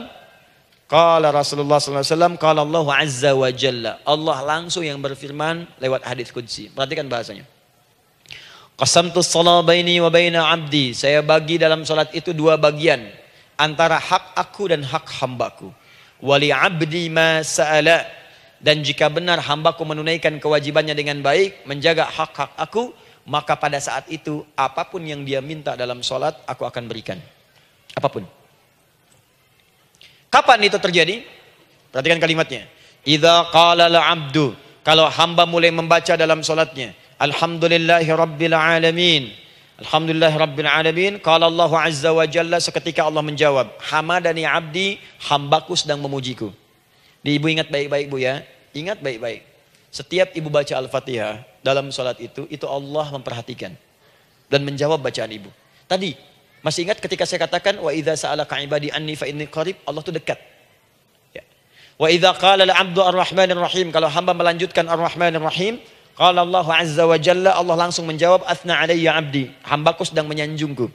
Qala Rasulullah sallallahu alaihi wasallam, qala Allah azza wa jalla. Allah langsung yang berfirman lewat hadis qudsi. Perhatikan bahasanya. Qasamtu shalah baini wa baina 'abdi. Saya bagi dalam salat itu dua bagian, antara hak aku dan hak hambaku. Wali 'abdi ma sa'ala. Dan jika benar hambaku menunaikan kewajibannya dengan baik, menjaga hak-hak aku, maka pada saat itu apapun yang dia minta dalam salat aku akan berikan. Apapun. Kapan itu terjadi? Perhatikan kalimatnya. Idza qala al-'abdu, kalau hamba mulai membaca dalam salatnya, alhamdulillahi rabbil alamin. Alhamdulillahi rabbil alamin. Qala Allah azza wa jalla, seketika Allah menjawab, hamadani 'abdi, hambaku sedang memujiku. Ibu ingat baik-baik Bu ya. Ingat baik-baik. Setiap ibu baca Al-Fatihah dalam salat itu Allah memperhatikan dan menjawab bacaan ibu. Tadi masih ingat ketika saya katakan wa idza sa'alaka 'ibadi anni fa inni qarib, Allah itu dekat. Ya. Wa idza qala al-'abdu ar-rahmanir rahim, kalau hamba melanjutkan ar-rahmanir rahim, qala Allah azza wa jalla, Allah langsung menjawab athna 'alayya 'abdi, hambaku sedang menyanjungku.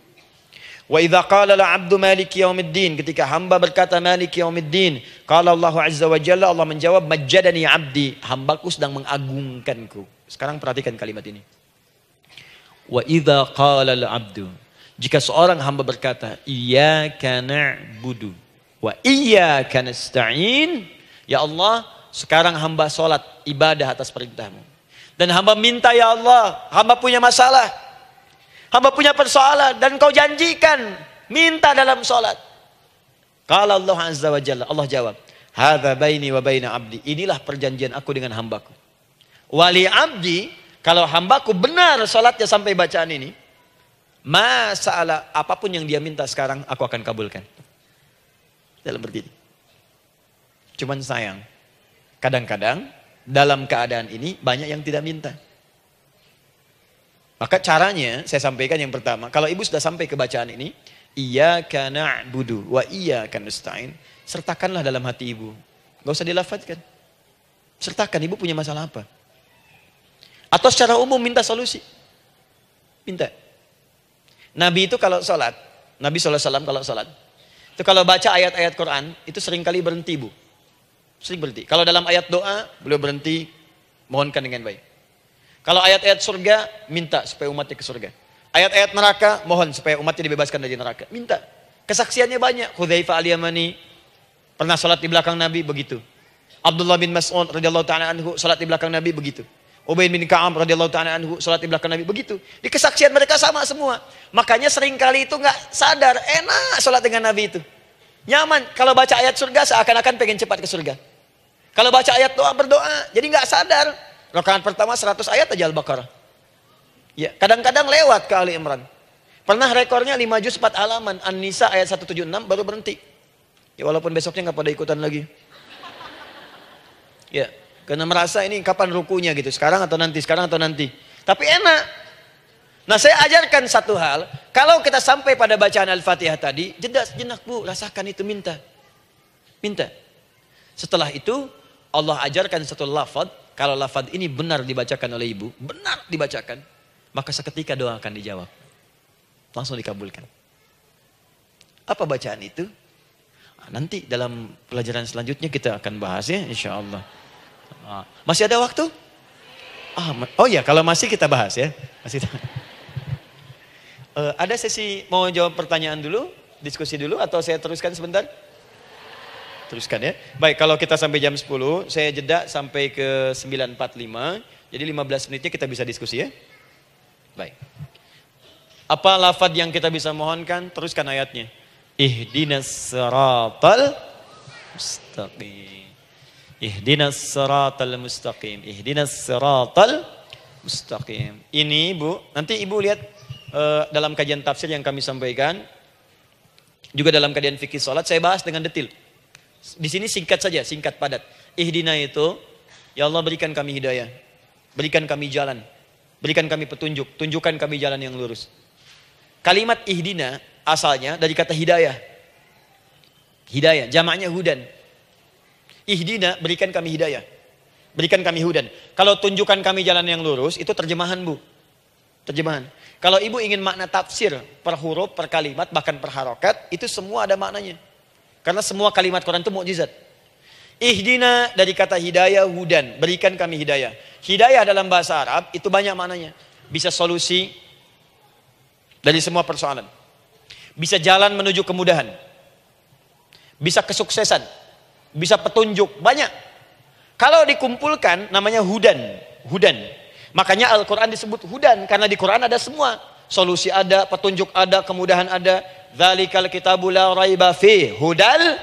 Wa idza qala al-'abdu maliki yaumiddin, ketika hamba berkata maliki yaumiddin, qala Allah azza wa jalla, Allah menjawab majjadani 'abdi, hambaku sedang mengagungkanku. Sekarang perhatikan kalimat ini. Wa idza qala al-'abdu, jika seorang hamba berkata, iyyaka na'budu wa iyyaka nasta'in, ya Allah, sekarang hamba sholat ibadah atas perintahmu. Dan hamba minta ya Allah, hamba punya masalah, hamba punya persoalan, dan kau janjikan minta dalam sholat. Qala Allah azza wa jalla, Allah jawab, hadza baini wa baina abdi, inilah perjanjian aku dengan hambaku. Wali abdi, kalau hambaku benar sholatnya sampai bacaan ini, masalah apapun yang dia minta sekarang aku akan kabulkan. Dalam berdiri. Cuman sayang, kadang-kadang dalam keadaan ini banyak yang tidak minta. Maka caranya saya sampaikan yang pertama, kalau ibu sudah sampai ke bacaan ini, iyyaka na'budu wa iyyaka nasta'in, sertakanlah dalam hati ibu. Gak usah dilafadzkan. Sertakan, ibu punya masalah apa? Atau secara umum minta solusi. Minta. Nabi itu kalau sholat, Nabi SAW kalau sholat, itu kalau baca ayat-ayat Quran, itu seringkali berhenti Bu. Sering berhenti. Kalau dalam ayat doa, beliau berhenti, mohonkan dengan baik. Kalau ayat-ayat surga, minta supaya umatnya ke surga. Ayat-ayat neraka, mohon supaya umatnya dibebaskan dari neraka. Minta. Kesaksiannya banyak. Hudzaifah al-Yamani, pernah sholat di belakang Nabi, begitu. Abdullah bin Mas'ud radhiyallahu ta'ala anhu, sholat di belakang Nabi, begitu. Ubay bin Ka'ab radhiyallahu ta'ala anhu salat di belakang Nabi, begitu. Di kesaksian mereka sama semua. Makanya sering kali itu nggak sadar, enak salat dengan Nabi itu. Nyaman. Kalau baca ayat surga seakan-akan pengen cepat ke surga. Kalau baca ayat doa berdoa, jadi nggak sadar. Rakaat pertama 100 ayat aja Al-Baqarah. Ya, kadang-kadang lewat ke Ali Imran. Pernah rekornya 5 juz 4 halaman, An-Nisa ayat 176 baru berhenti. Ya walaupun besoknya nggak pada ikutan lagi. Ya. Karena merasa ini kapan rukunya gitu. Sekarang atau nanti, sekarang atau nanti. Tapi enak. Nah saya ajarkan satu hal. Kalau kita sampai pada bacaan Al-Fatihah tadi, jeda sejenak Bu, rasakan itu minta. Minta. Setelah itu Allah ajarkan satu lafaz, kalau lafaz ini benar dibacakan oleh ibu, benar dibacakan, maka seketika doa akan dijawab. Langsung dikabulkan. Apa bacaan itu? Nanti dalam pelajaran selanjutnya kita akan bahas ya, insya Allah. Masih ada waktu? Oh ya, kalau masih kita bahas ya. Masih. Ada sesi mau jawab pertanyaan dulu, diskusi dulu, atau saya teruskan sebentar? Teruskan ya. Baik, kalau kita sampai jam 10, saya jeda sampai ke 9.45. Jadi 15 menitnya kita bisa diskusi ya. Baik. Apa lafaz yang kita bisa mohonkan? Teruskan ayatnya. Ihdinas siratal mustaqim. Ihdinas siratal mustaqim. Ihdinas siratal mustaqim. Ini Bu, nanti Ibu lihat dalam kajian tafsir yang kami sampaikan, juga dalam kajian fikih salat saya bahas dengan detail. Di sini singkat saja, singkat padat. Ihdina itu, ya Allah berikan kami hidayah, berikan kami jalan, berikan kami petunjuk, tunjukkan kami jalan yang lurus. Kalimat ihdina asalnya dari kata hidayah. Hidayah, jamaknya hudan. Ihdina, berikan kami hidayah. Berikan kami hudan. Kalau tunjukkan kami jalan yang lurus, itu terjemahan Bu. Terjemahan. Kalau ibu ingin makna tafsir per huruf, per kalimat, bahkan per harokat, itu semua ada maknanya. Karena semua kalimat Quran itu mukjizat. Ihdina dari kata hidayah, hudan. Berikan kami hidayah. Hidayah dalam bahasa Arab itu banyak maknanya. Bisa solusi dari semua persoalan. Bisa jalan menuju kemudahan. Bisa kesuksesan. Bisa petunjuk. Banyak. Kalau dikumpulkan namanya hudan. Hudan. Makanya Al-Quran disebut hudan. Karena di Quran ada semua. Solusi ada, petunjuk ada, kemudahan ada. Dzalikal kitabu la raiba fi hudal.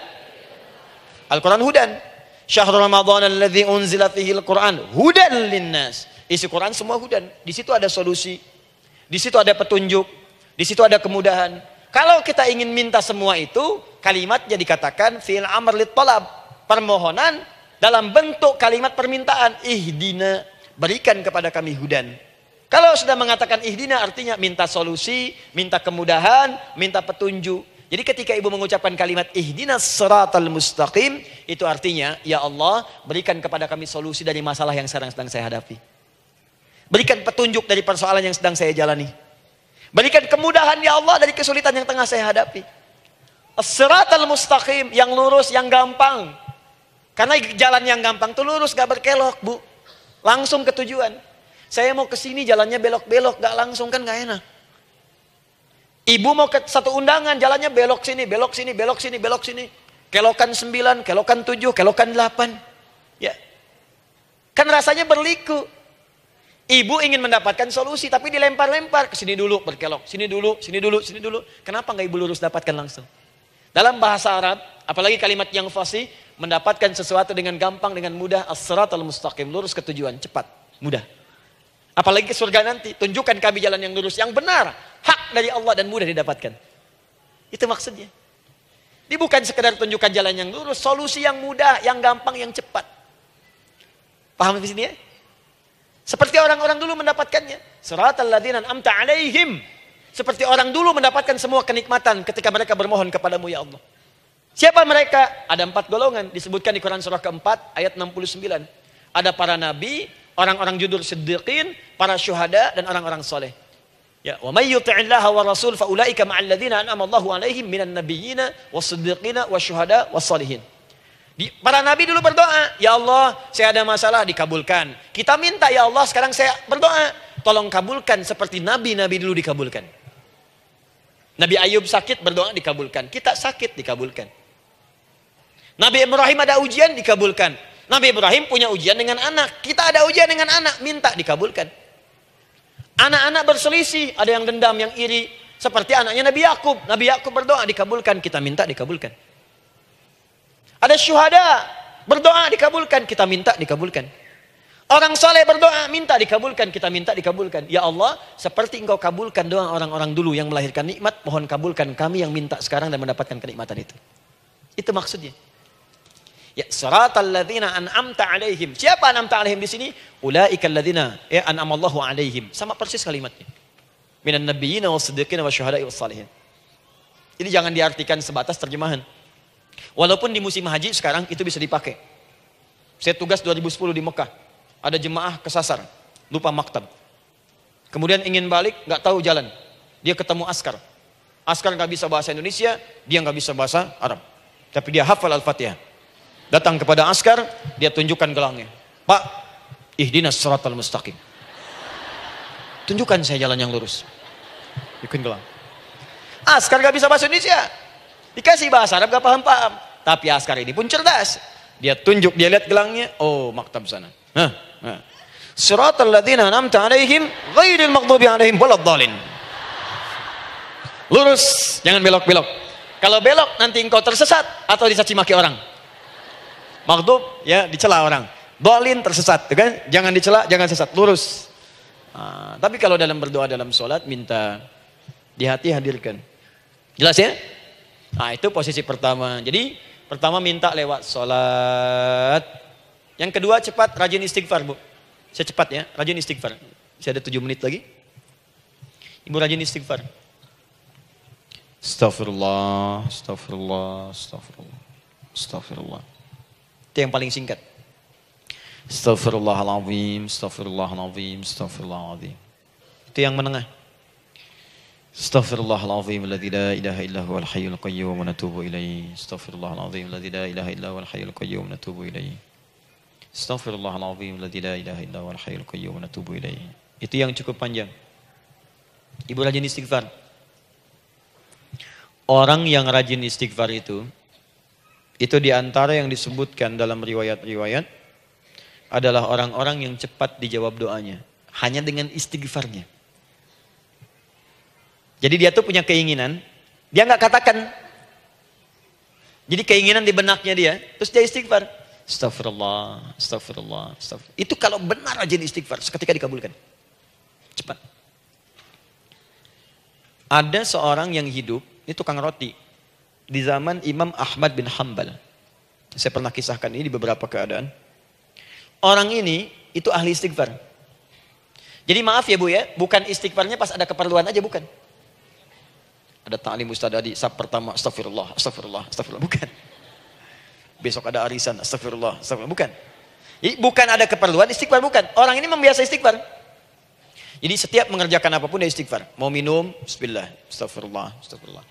Al-Quran hudan. Syahrul Ramadan alladzi unzila fihi al-Quran hudan linnas. Isi Quran semua hudan. Di situ ada solusi. Di situ ada petunjuk. Di situ ada kemudahan. Kalau kita ingin minta semua itu, kalimatnya dikatakan fi'il amr lit talab, permohonan dalam bentuk kalimat permintaan. Ihdina, berikan kepada kami hudan. Kalau sudah mengatakan ihdina artinya minta solusi, minta kemudahan, minta petunjuk. Jadi ketika ibu mengucapkan kalimat ihdinas siratal mustaqim, itu artinya ya Allah berikan kepada kami solusi dari masalah yang sedang saya hadapi. Berikan petunjuk dari persoalan yang sedang saya jalani. Berikan kemudahan ya Allah dari kesulitan yang tengah saya hadapi. As-siratal mustaqim, yang lurus, yang gampang. Karena jalan yang gampang itu lurus, gak berkelok Bu. Langsung ke tujuan. Saya mau ke sini jalannya belok-belok, gak langsung kan gak enak. Ibu mau ke satu undangan, jalannya belok sini, belok sini, belok sini, belok sini. Kelokan 9, kelokan 7, kelokan 8. Ya. Kan rasanya berliku. Ibu ingin mendapatkan solusi, tapi dilempar-lempar. Ke sini dulu, berkelok. Sini dulu, sini dulu, sini dulu. Kenapa nggak ibu lurus dapatkan langsung? Dalam bahasa Arab, apalagi kalimat yang fasih, mendapatkan sesuatu dengan gampang, dengan mudah. As-siratal mustaqim, lurus ke tujuan, cepat, mudah. Apalagi ke surga nanti, tunjukkan kami jalan yang lurus, yang benar. Hak dari Allah dan mudah didapatkan. Itu maksudnya. Ini bukan sekedar tunjukkan jalan yang lurus, solusi yang mudah, yang gampang, yang cepat. Paham di sini ya? Seperti orang-orang dulu mendapatkannya. Siratal ladzina an'amta 'alaihim. Seperti orang dulu mendapatkan semua kenikmatan ketika mereka bermohon kepadamu ya Allah. Siapa mereka? Ada 4 golongan disebutkan di Quran surah keempat ayat 69. Ada para nabi, orang-orang jujur siddiqin, para syuhada dan orang-orang soleh. Ya, wa may yuti'illaha wa rasul fa ulaika ma'al ladzina an'ama Allahu 'alaihim minan nabiyyina was-siddiqina wasyuhada was-shalihin. Para nabi dulu berdoa, ya Allah saya ada masalah, dikabulkan. Kita minta ya Allah sekarang saya berdoa, tolong kabulkan seperti nabi-nabi dulu dikabulkan. Nabi Ayub sakit berdoa dikabulkan, kita sakit dikabulkan. Nabi Ibrahim ada ujian dikabulkan. Nabi Ibrahim punya ujian dengan anak, kita ada ujian dengan anak, minta dikabulkan. Anak-anak berselisih, ada yang dendam, yang iri, seperti anaknya Nabi Yakub. Nabi Yakub berdoa dikabulkan, kita minta dikabulkan. Ada syuhada, berdoa dikabulkan, kita minta dikabulkan. Orang soleh berdoa, minta dikabulkan, kita minta dikabulkan. Ya Allah, seperti engkau kabulkan doa orang-orang dulu yang melahirkan nikmat, mohon kabulkan kami yang minta sekarang dan mendapatkan kenikmatan itu. Itu maksudnya. Ya, siratal ladzina an'amta 'alaihim. Siapa an'amta 'alaihim di sini? Ulaikal ladzina an'amallahu 'alaihim. Sama persis kalimatnya. Minan nabiyyina was-siddiqina wasyuhada'i was-shalihin. Ini jangan diartikan sebatas terjemahan. Walaupun di musim haji sekarang itu bisa dipakai. Saya tugas 2010 di Mekah. Ada jemaah kesasar, lupa maktab. Kemudian ingin balik, nggak tahu jalan. Dia ketemu askar. Askar nggak bisa bahasa Indonesia, dia nggak bisa bahasa Arab. Tapi dia hafal Al-Fatihah. Datang kepada askar, dia tunjukkan gelangnya. Pak, ihdinas siratal mustaqim. Tunjukkan saya jalan yang lurus. Bikin gelang. Askar nggak bisa bahasa Indonesia. Dikasih bahasa Arab nggak paham-paham. Tapi askar ini pun cerdas. Dia tunjuk, dia lihat gelangnya. Oh, maktab sana. Siratal ladzina an'amta 'alaihim ghairil maghdubi 'alaihim waladdallin. Lurus, jangan belok-belok. Kalau belok nanti engkau tersesat atau dicaci maki orang. Maghdub ya dicela orang. Dhalin tersesat, kan? Jangan dicela, jangan sesat, lurus. Tapi kalau dalam berdoa dalam sholat minta di hati hadirkan. Jelas ya? Nah, itu posisi pertama. Jadi pertama minta lewat sholat. Yang kedua cepat rajin istighfar, Bu. Saya cepat ya, rajin istighfar. Masih ada 7 menit lagi. Ibu rajin istighfar. Astaghfirullah, astaghfirullah, astaghfirullah, astaghfirullah. Itu yang paling singkat. Astaghfirullahaladzim, astaghfirullahaladzim, astaghfirullahaladzim. Itu yang menengah. Astaghfirullahaladzim, alladzi la ilaha illa huwal hayyul qayyum wa natubu ilaihi. Astaghfirullahaladzim, alladzi la ilaha illa huwal hayyul qayyum wa natubu ilaihi. Astaghfirullahaladzim, alladzi la ilaha illa huwal hayyul qayyum wa natubu ilaihi. Itu yang cukup panjang. Ibu rajin istighfar. Orang yang rajin istighfar itu diantara yang disebutkan dalam riwayat-riwayat adalah orang-orang yang cepat dijawab doanya. Hanya dengan istighfarnya. Jadi dia tuh punya keinginan, dia nggak katakan. Jadi keinginan di benaknya dia, terus dia istighfar. Astagfirullah, astagfirullah, astagfirullah. Itu kalau benar rajin istighfar, seketika dikabulkan. Cepat. Ada seorang yang hidup, ini tukang roti. Di zaman Imam Ahmad bin Hanbal. Saya pernah kisahkan ini di beberapa keadaan. Orang ini, itu ahli istighfar. Jadi maaf ya Bu ya, bukan istighfarnya pas ada keperluan aja, bukan. Ada ta'lim Ustaz Adi, sab pertama, astagfirullah, astagfirullah, astagfirullah. Bukan. Besok ada arisan, astagfirullah, astagfirullah. Bukan. Jadi bukan ada keperluan, istighfar bukan. Orang ini membiasa istighfar. Jadi setiap mengerjakan apapun dia istighfar. Mau minum, bismillah, astagfirullah, astagfirullah.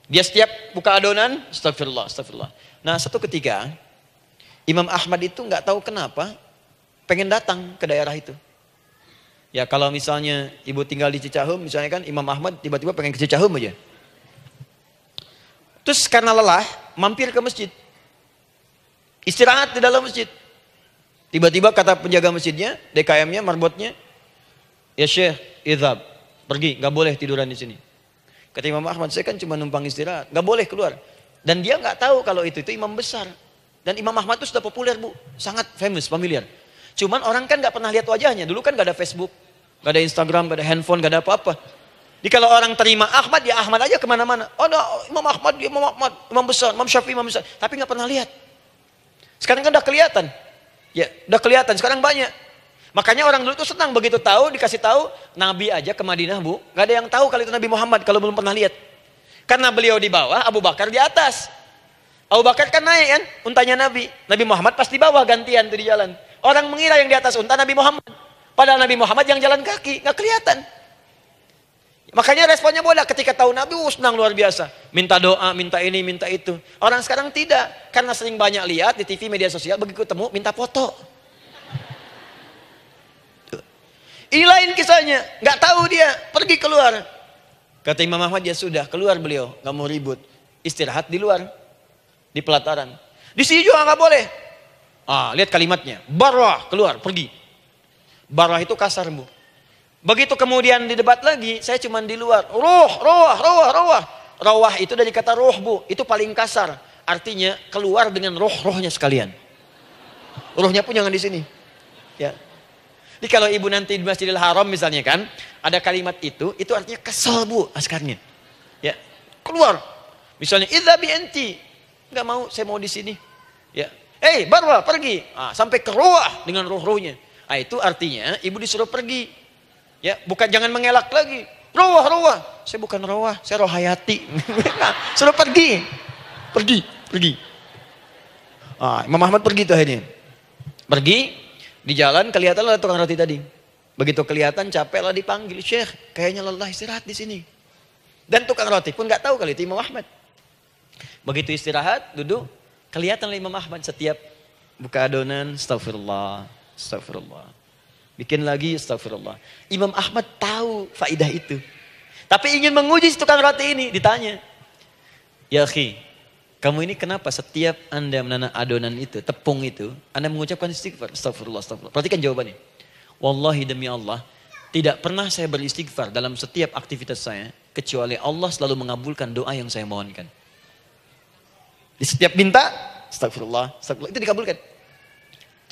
Dia setiap buka adonan, astagfirullah, astagfirullah. Nah satu ketika, Imam Ahmad itu nggak tahu kenapa, pengen datang ke daerah itu. Ya kalau misalnya ibu tinggal di Cicahem, misalnya kan Imam Ahmad tiba-tiba pengen ke Cicahem aja. Terus karena lelah, mampir ke masjid. Istirahat di dalam masjid. Tiba-tiba kata penjaga masjidnya, DKM-nya, marbotnya, ya Syekh, idhab, pergi, nggak boleh tiduran di sini. Kata Imam Ahmad, saya kan cuma numpang istirahat, nggak boleh keluar. Dan dia nggak tahu kalau itu imam besar. Dan Imam Ahmad itu sudah populer Bu, sangat famous, familiar. Cuman orang kan nggak pernah lihat wajahnya. Dulu kan nggak ada Facebook, nggak ada Instagram, nggak ada handphone, nggak ada apa-apa. Jadi kalau orang terima Ahmad, ya Ahmad aja kemana-mana. Oh, no, Imam Ahmad, dia Imam Ahmad, Imam besar, Imam Syafi'i, Imam besar. Tapi nggak pernah lihat. Sekarang kan udah kelihatan. Ya, udah kelihatan. Sekarang banyak. Makanya orang dulu tuh senang begitu tahu, dikasih tahu, Nabi aja ke Madinah Bu, nggak ada yang tahu kalau itu Nabi Muhammad kalau belum pernah lihat. Karena beliau di bawah, Abu Bakar di atas. Abu Bakar kan naik kan, untanya Nabi. Nabi Muhammad pas di bawah gantian tuh di jalan. Orang mengira yang di atas unta Nabi Muhammad. Padahal Nabi Muhammad yang jalan kaki, nggak kelihatan. Makanya responnya bola ketika tahu Nabi, senang luar biasa. Minta doa, minta ini, minta itu. Orang sekarang tidak, karena sering banyak lihat di TV media sosial, begitu ketemu minta foto. Ini lain kisahnya, nggak tahu dia, pergi keluar. Kata Imam Ahmad, ya sudah, keluar beliau, nggak mau ribut, istirahat di luar, di pelataran. Di sini juga nggak boleh. Lihat kalimatnya, barah, keluar, pergi. Barah itu kasar Bu. Begitu kemudian didebat lagi, saya cuma di luar. Rawah itu dari kata roh Bu, itu paling kasar. Artinya keluar dengan roh-rohnya sekalian. Rohnya pun jangan di sini. Ya. Jadi kalau ibu nanti di Masjidil Haram misalnya kan, ada kalimat itu artinya kesel Bu askarnya. Ya, keluar. Misalnya idzabi enti, nggak mau, saya mau di sini. Ya, barwa pergi. Sampai ke rawah dengan roh-rohnya. Itu artinya ibu disuruh pergi. Ya, bukan jangan mengelak lagi. Rawah. Saya bukan rawah, saya rohayati. Suruh pergi. Pergi. Imam Ahmad pergi tuh akhirnya. Pergi, di jalan kelihatanlah tukang roti tadi. Begitu kelihatan capek lah dipanggil, Syekh, kayaknya lelah istirahat di sini. Dan tukang roti pun nggak tahu kali itu Imam Ahmad. Begitu istirahat, duduk, kelihatan Imam Ahmad setiap buka adonan, astagfirullah, astagfirullah. Bikin lagi, astagfirullah. Imam Ahmad tahu faidah itu. Tapi ingin menguji tukang roti ini, ditanya. Ya akhi, kamu ini kenapa setiap Anda menanam adonan itu, tepung itu, Anda mengucapkan istighfar, astagfirullah, astagfirullah. Perhatikan jawabannya. Wallahi demi Allah, tidak pernah saya beristighfar dalam setiap aktivitas saya, kecuali Allah selalu mengabulkan doa yang saya mohonkan. Di setiap minta, astagfirullah, astagfirullah, itu dikabulkan.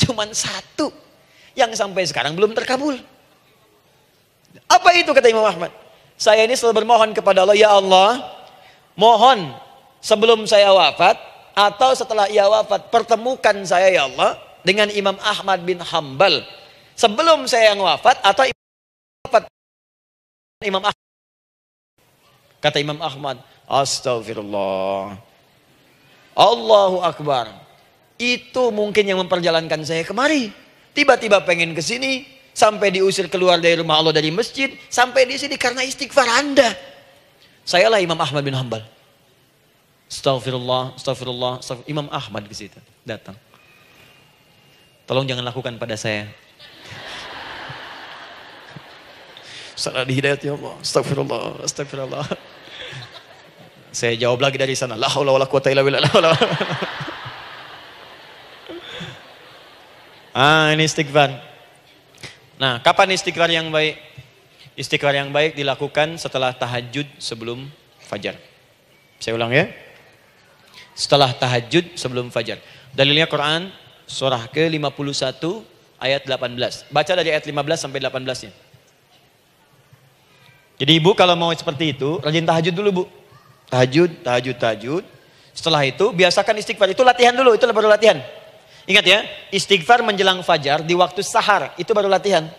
Cuman satu yang sampai sekarang belum terkabul. Apa itu kata Imam Ahmad? Saya ini selalu bermohon kepada Allah, ya Allah, mohon sebelum saya wafat atau setelah ia wafat, pertemukan saya ya Allah dengan Imam Ahmad bin Hanbal. Sebelum saya yang wafat atau wafat Imam Ahmad. Kata Imam Ahmad, astagfirullah, Allahu Akbar. Itu mungkin yang memperjalankan saya kemari. Tiba-tiba pengen ke sini, sampai diusir keluar dari rumah Allah dari masjid, sampai di sini karena istighfar Anda. Sayalah Imam Ahmad bin Hanbal. Astagfirullah, astagfirullah, astagfirullah. Imam Ahmad ke situ datang. Tolong jangan lakukan pada saya. Salah di hidayat ya Allah. Astagfirullah, astagfirullah. Saya jawab lagi dari sana. La haula wala quwata illa billah. Ini istighfar. Nah, kapan istighfar yang baik? Istighfar yang baik dilakukan setelah tahajud sebelum fajar. Saya ulang ya. Setelah tahajud sebelum fajar. Dalilnya Quran surah ke-51 ayat 18. Baca dari ayat 15 sampai 18-nya. Jadi ibu kalau mau seperti itu, rajin tahajud dulu bu. Tahajud. Setelah itu biasakan istighfar. Itu latihan dulu, itu baru latihan. Ingat ya, istighfar menjelang fajar di waktu sahar, itu baru latihan.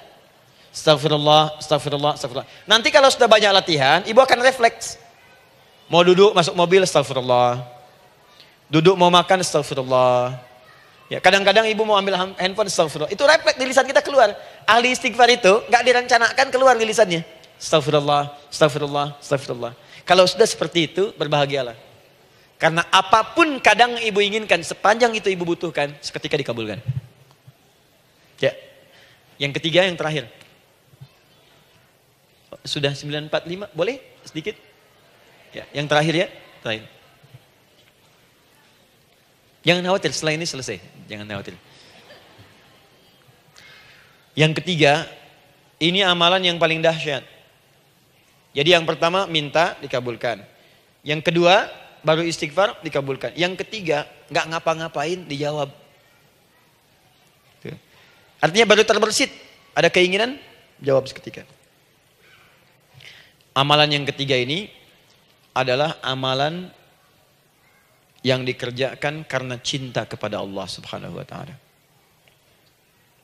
Astagfirullah, astagfirullah, astagfirullah. Nanti kalau sudah banyak latihan, ibu akan refleks. Mau duduk masuk mobil, astagfirullah. Duduk mau makan, astagfirullah. Ya, kadang-kadang ibu mau ambil handphone, astagfirullah. Itu refleks di lisan kita keluar. Ahli istighfar itu nggak direncanakan keluar di lisannya. Astagfirullah, astagfirullah, astagfirullah. Kalau sudah seperti itu, berbahagialah. Karena apapun kadang ibu inginkan, sepanjang itu ibu butuhkan, seketika dikabulkan. Ya. Yang ketiga, yang terakhir. Sudah 9:45, boleh sedikit? Ya, yang terakhir ya, terakhir. Jangan khawatir, setelah ini selesai. Jangan khawatir. Yang ketiga, ini amalan yang paling dahsyat. Jadi yang pertama minta dikabulkan. Yang kedua baru istighfar dikabulkan. Yang ketiga nggak ngapa-ngapain dijawab. Artinya baru terbersit, ada keinginan jawab seketika. Amalan yang ketiga ini adalah amalan yang dikerjakan karena cinta kepada Allah Subhanahu wa taala.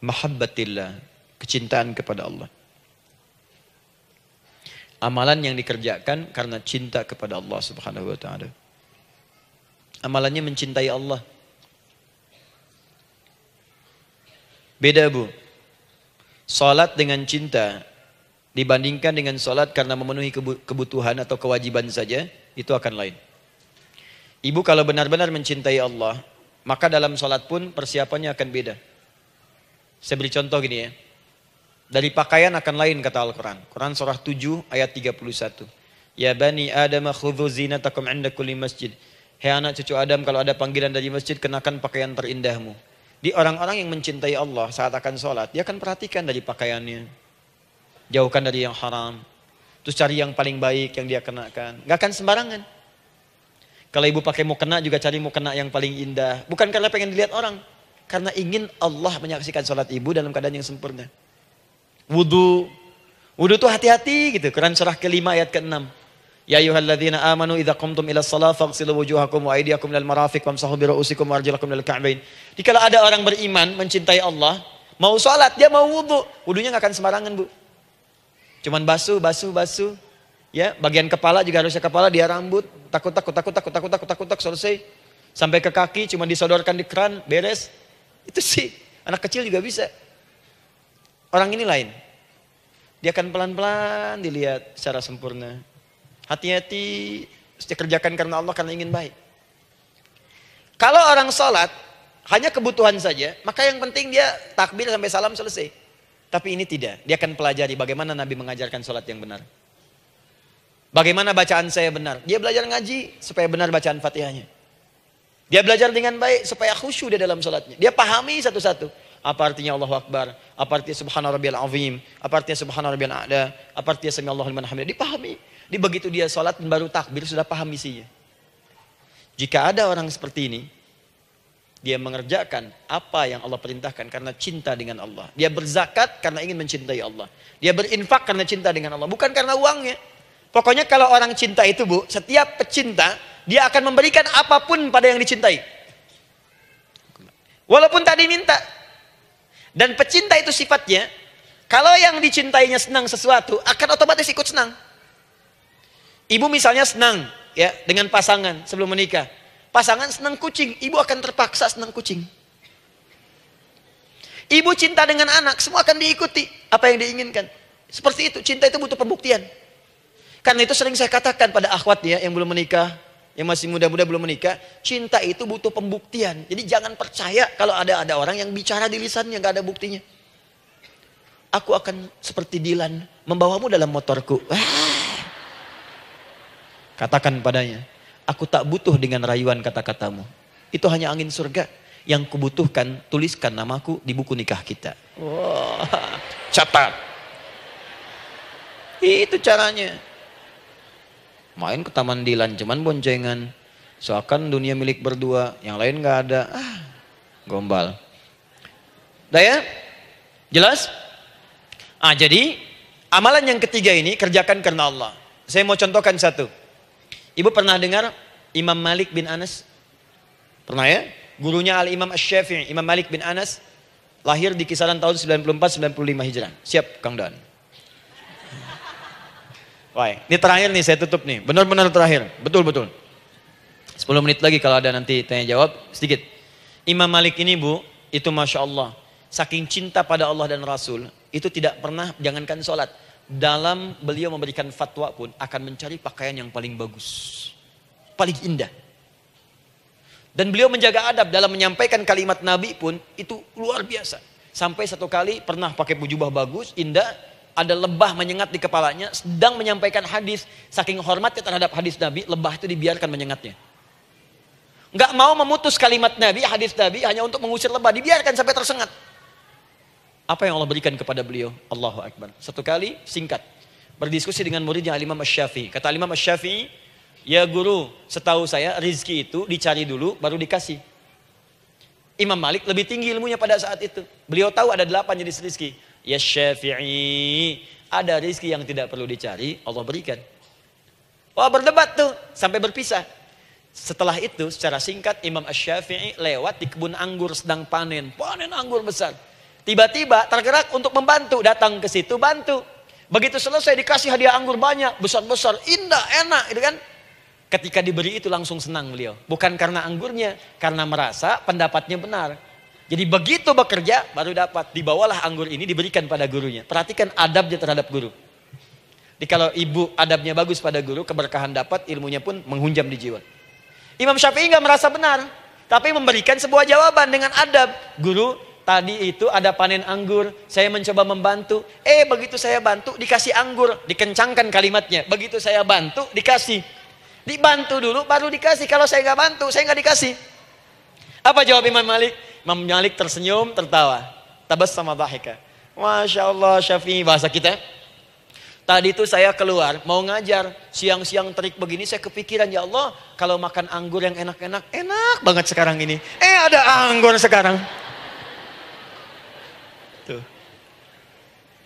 Mahabbatillah, kecintaan kepada Allah. Amalan yang dikerjakan karena cinta kepada Allah Subhanahu wa taala. Amalannya mencintai Allah. Beda bu. Salat dengan cinta dibandingkan dengan salat karena memenuhi kebutuhan atau kewajiban saja, itu akan lain. Ibu kalau benar-benar mencintai Allah, maka dalam salat pun persiapannya akan beda. Saya beri contoh gini ya. Dari pakaian akan lain kata Al-Quran. Quran surah 7 ayat 31. Ya bani Adam khudhu zinatakum inda kulli masjid. Hei anak cucu Adam, kalau ada panggilan dari masjid, kenakan pakaian terindahmu. Di orang-orang yang mencintai Allah saat akan sholat, dia akan perhatikan dari pakaiannya. Jauhkan dari yang haram. Terus cari yang paling baik yang dia kenakan. Gak akan sembarangan. Kalau ibu pakai mukena juga cari mukena yang paling indah. Bukan karena pengen dilihat orang. Karena ingin Allah menyaksikan sholat ibu dalam keadaan yang sempurna. Wudu itu hati-hati gitu. Quran surah ke-5 ayat ke-6. Ya ayyuhalladzina amanu idza qumtum ila shalah faghsilu wujuhakum wa aydiyakum ilal marafiq wamsahu bi ru'usikum wa arjulakum ilal ka'bain. Jika ada orang beriman mencintai Allah, mau salat dia mau wudu, wudunya enggak akan sembarangan, Bu. Cuman basuh. Ya, bagian kepala juga harusnya kepala, dia rambut, takut selesai. Sampai ke kaki cuma disodorkan di keran, beres. Itu sih Anak kecil juga bisa. Orang ini lain. Dia akan pelan-pelan dilihat secara sempurna. Hati-hati, kerjakan karena Allah, karena ingin baik. Kalau orang sholat, hanya kebutuhan saja, maka yang penting dia takbir sampai salam selesai. Tapi ini tidak. Dia akan pelajari bagaimana Nabi mengajarkan sholat yang benar. Bagaimana bacaan saya benar. Dia belajar ngaji supaya benar bacaan Fatihahnya. Dia belajar dengan baik supaya khusyuk di dalam sholatnya. Dia pahami satu-satu. Apa artinya Allahu Akbar? Apa artinya Subhana Rabbiyal Azim? Apa artinya Subhana Rabbiyal A'la? Apa artinya Sami Allahu liman hamidah? Dipahami. Di begitu dia sholat dan baru takbir sudah paham isinya. Jika ada orang seperti ini, dia mengerjakan apa yang Allah perintahkan karena cinta dengan Allah. Dia berzakat karena ingin mencintai Allah. Dia berinfak karena cinta dengan Allah, bukan karena uangnya. Pokoknya kalau orang cinta itu, Bu, setiap pecinta dia akan memberikan apapun pada yang dicintai. Walaupun tak diminta. Dan pecinta itu sifatnya, kalau yang dicintainya senang sesuatu, akan otomatis ikut senang. Ibu misalnya senang ya dengan pasangan sebelum menikah. Pasangan senang kucing, ibu akan terpaksa senang kucing. Ibu cinta dengan anak, semua akan diikuti apa yang diinginkan. Seperti itu, cinta itu butuh pembuktian. Karena itu sering saya katakan pada akhwat ya yang belum menikah, yang masih muda-muda belum menikah, cinta itu butuh pembuktian. Jadi jangan percaya kalau ada orang yang bicara di lisannya nggak ada buktinya. Aku akan seperti Dilan membawamu dalam motorku. Katakan padanya, aku tak butuh dengan rayuan kata-katamu. Itu hanya angin surga. Yang kubutuhkan, tuliskan namaku di buku nikah kita. Wah, catat. Itu caranya. Main ke Taman Dilan, cuman boncengan. Seakan dunia milik berdua, yang lain gak ada. Gombal. Udah ya? Jelas? Jadi amalan yang ketiga ini kerjakan karena Allah. Saya mau contohkan satu. Ibu pernah dengar Imam Malik bin Anas? Pernah ya? Gurunya Al-Imam Asy-Syafi'i, Imam Malik bin Anas, lahir di kisaran tahun 94-95 Hijrah. Siap, Kang Dan. Wah, ini terakhir nih, saya tutup nih. Benar-benar terakhir. Betul-betul. 10 menit lagi kalau ada nanti tanya jawab sedikit. Imam Malik ini, Bu, itu Masya Allah. Saking cinta pada Allah dan Rasul, itu tidak pernah, jangankan sholat. Dalam beliau memberikan fatwa pun akan mencari pakaian yang paling bagus. Paling indah. Dan beliau menjaga adab dalam menyampaikan kalimat Nabi pun itu luar biasa. Sampai satu kali pernah pakai jubah bagus, indah, ada lebah menyengat di kepalanya, sedang menyampaikan hadis. Saking hormatnya terhadap hadis Nabi, lebah itu dibiarkan menyengatnya. Nggak mau memutus kalimat Nabi, hadis Nabi hanya untuk mengusir lebah, dibiarkan sampai tersengat. Apa yang Allah berikan kepada beliau? Allahu Akbar. Satu kali singkat, berdiskusi dengan muridnya Al-Imam Asy-Syafi'i. Kata Al-Imam Asy-Syafi'i, ya guru, setahu saya rizki itu dicari dulu baru dikasih. Imam Malik lebih tinggi ilmunya pada saat itu. Beliau tahu ada 8 jenis rizki. Ya Syafi'i, ada rizki yang tidak perlu dicari, Allah berikan. Wah, berdebat tuh sampai berpisah. Setelah itu secara singkat Imam Asy-Syafi'i lewat di kebun anggur sedang panen anggur besar. Tiba-tiba tergerak untuk membantu, datang ke situ bantu. Begitu selesai dikasih hadiah anggur banyak, besar-besar, indah, enak, gitu kan? Ketika diberi itu langsung senang beliau. Bukan karena anggurnya, karena merasa pendapatnya benar. Jadi begitu bekerja baru dapat. Dibawalah anggur ini diberikan pada gurunya. Perhatikan adabnya terhadap guru. Jadi kalau ibu adabnya bagus pada guru, keberkahan dapat, ilmunya pun menghunjam di jiwa. Imam Syafi'i nggak merasa benar, tapi memberikan sebuah jawaban dengan adab. Guru, tadi itu ada panen anggur, saya mencoba membantu. Begitu saya bantu dikasih anggur, dikencangkan kalimatnya. Begitu saya bantu dikasih. Dibantu dulu baru dikasih. Kalau saya nggak bantu, saya nggak dikasih. Apa jawab Imam Malik? Imam Malik tersenyum, tertawa. Tabassama dhahika. Masya Allah, Syafi'i, bahasa kita. Tadi itu saya keluar, mau ngajar. Siang-siang terik begini, saya kepikiran, ya Allah, kalau makan anggur yang enak-enak, enak banget sekarang ini. Ada anggur sekarang. Tuh.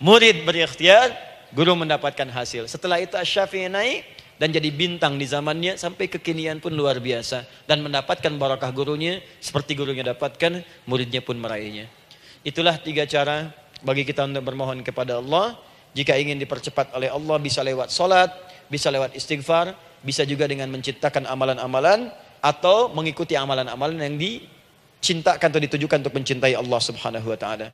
Murid berikhtiar, guru mendapatkan hasil. Setelah itu Asy-Syafi'i naik dan jadi bintang di zamannya, sampai kekinian pun luar biasa. Dan mendapatkan barakah gurunya, seperti gurunya dapatkan, muridnya pun meraihnya. Itulah 3 cara bagi kita untuk bermohon kepada Allah. Jika ingin dipercepat oleh Allah, bisa lewat sholat, bisa lewat istighfar, bisa juga dengan menciptakan amalan-amalan, atau mengikuti amalan-amalan yang cintakan atau ditujukan untuk mencintai Allah Subhanahu wa taala.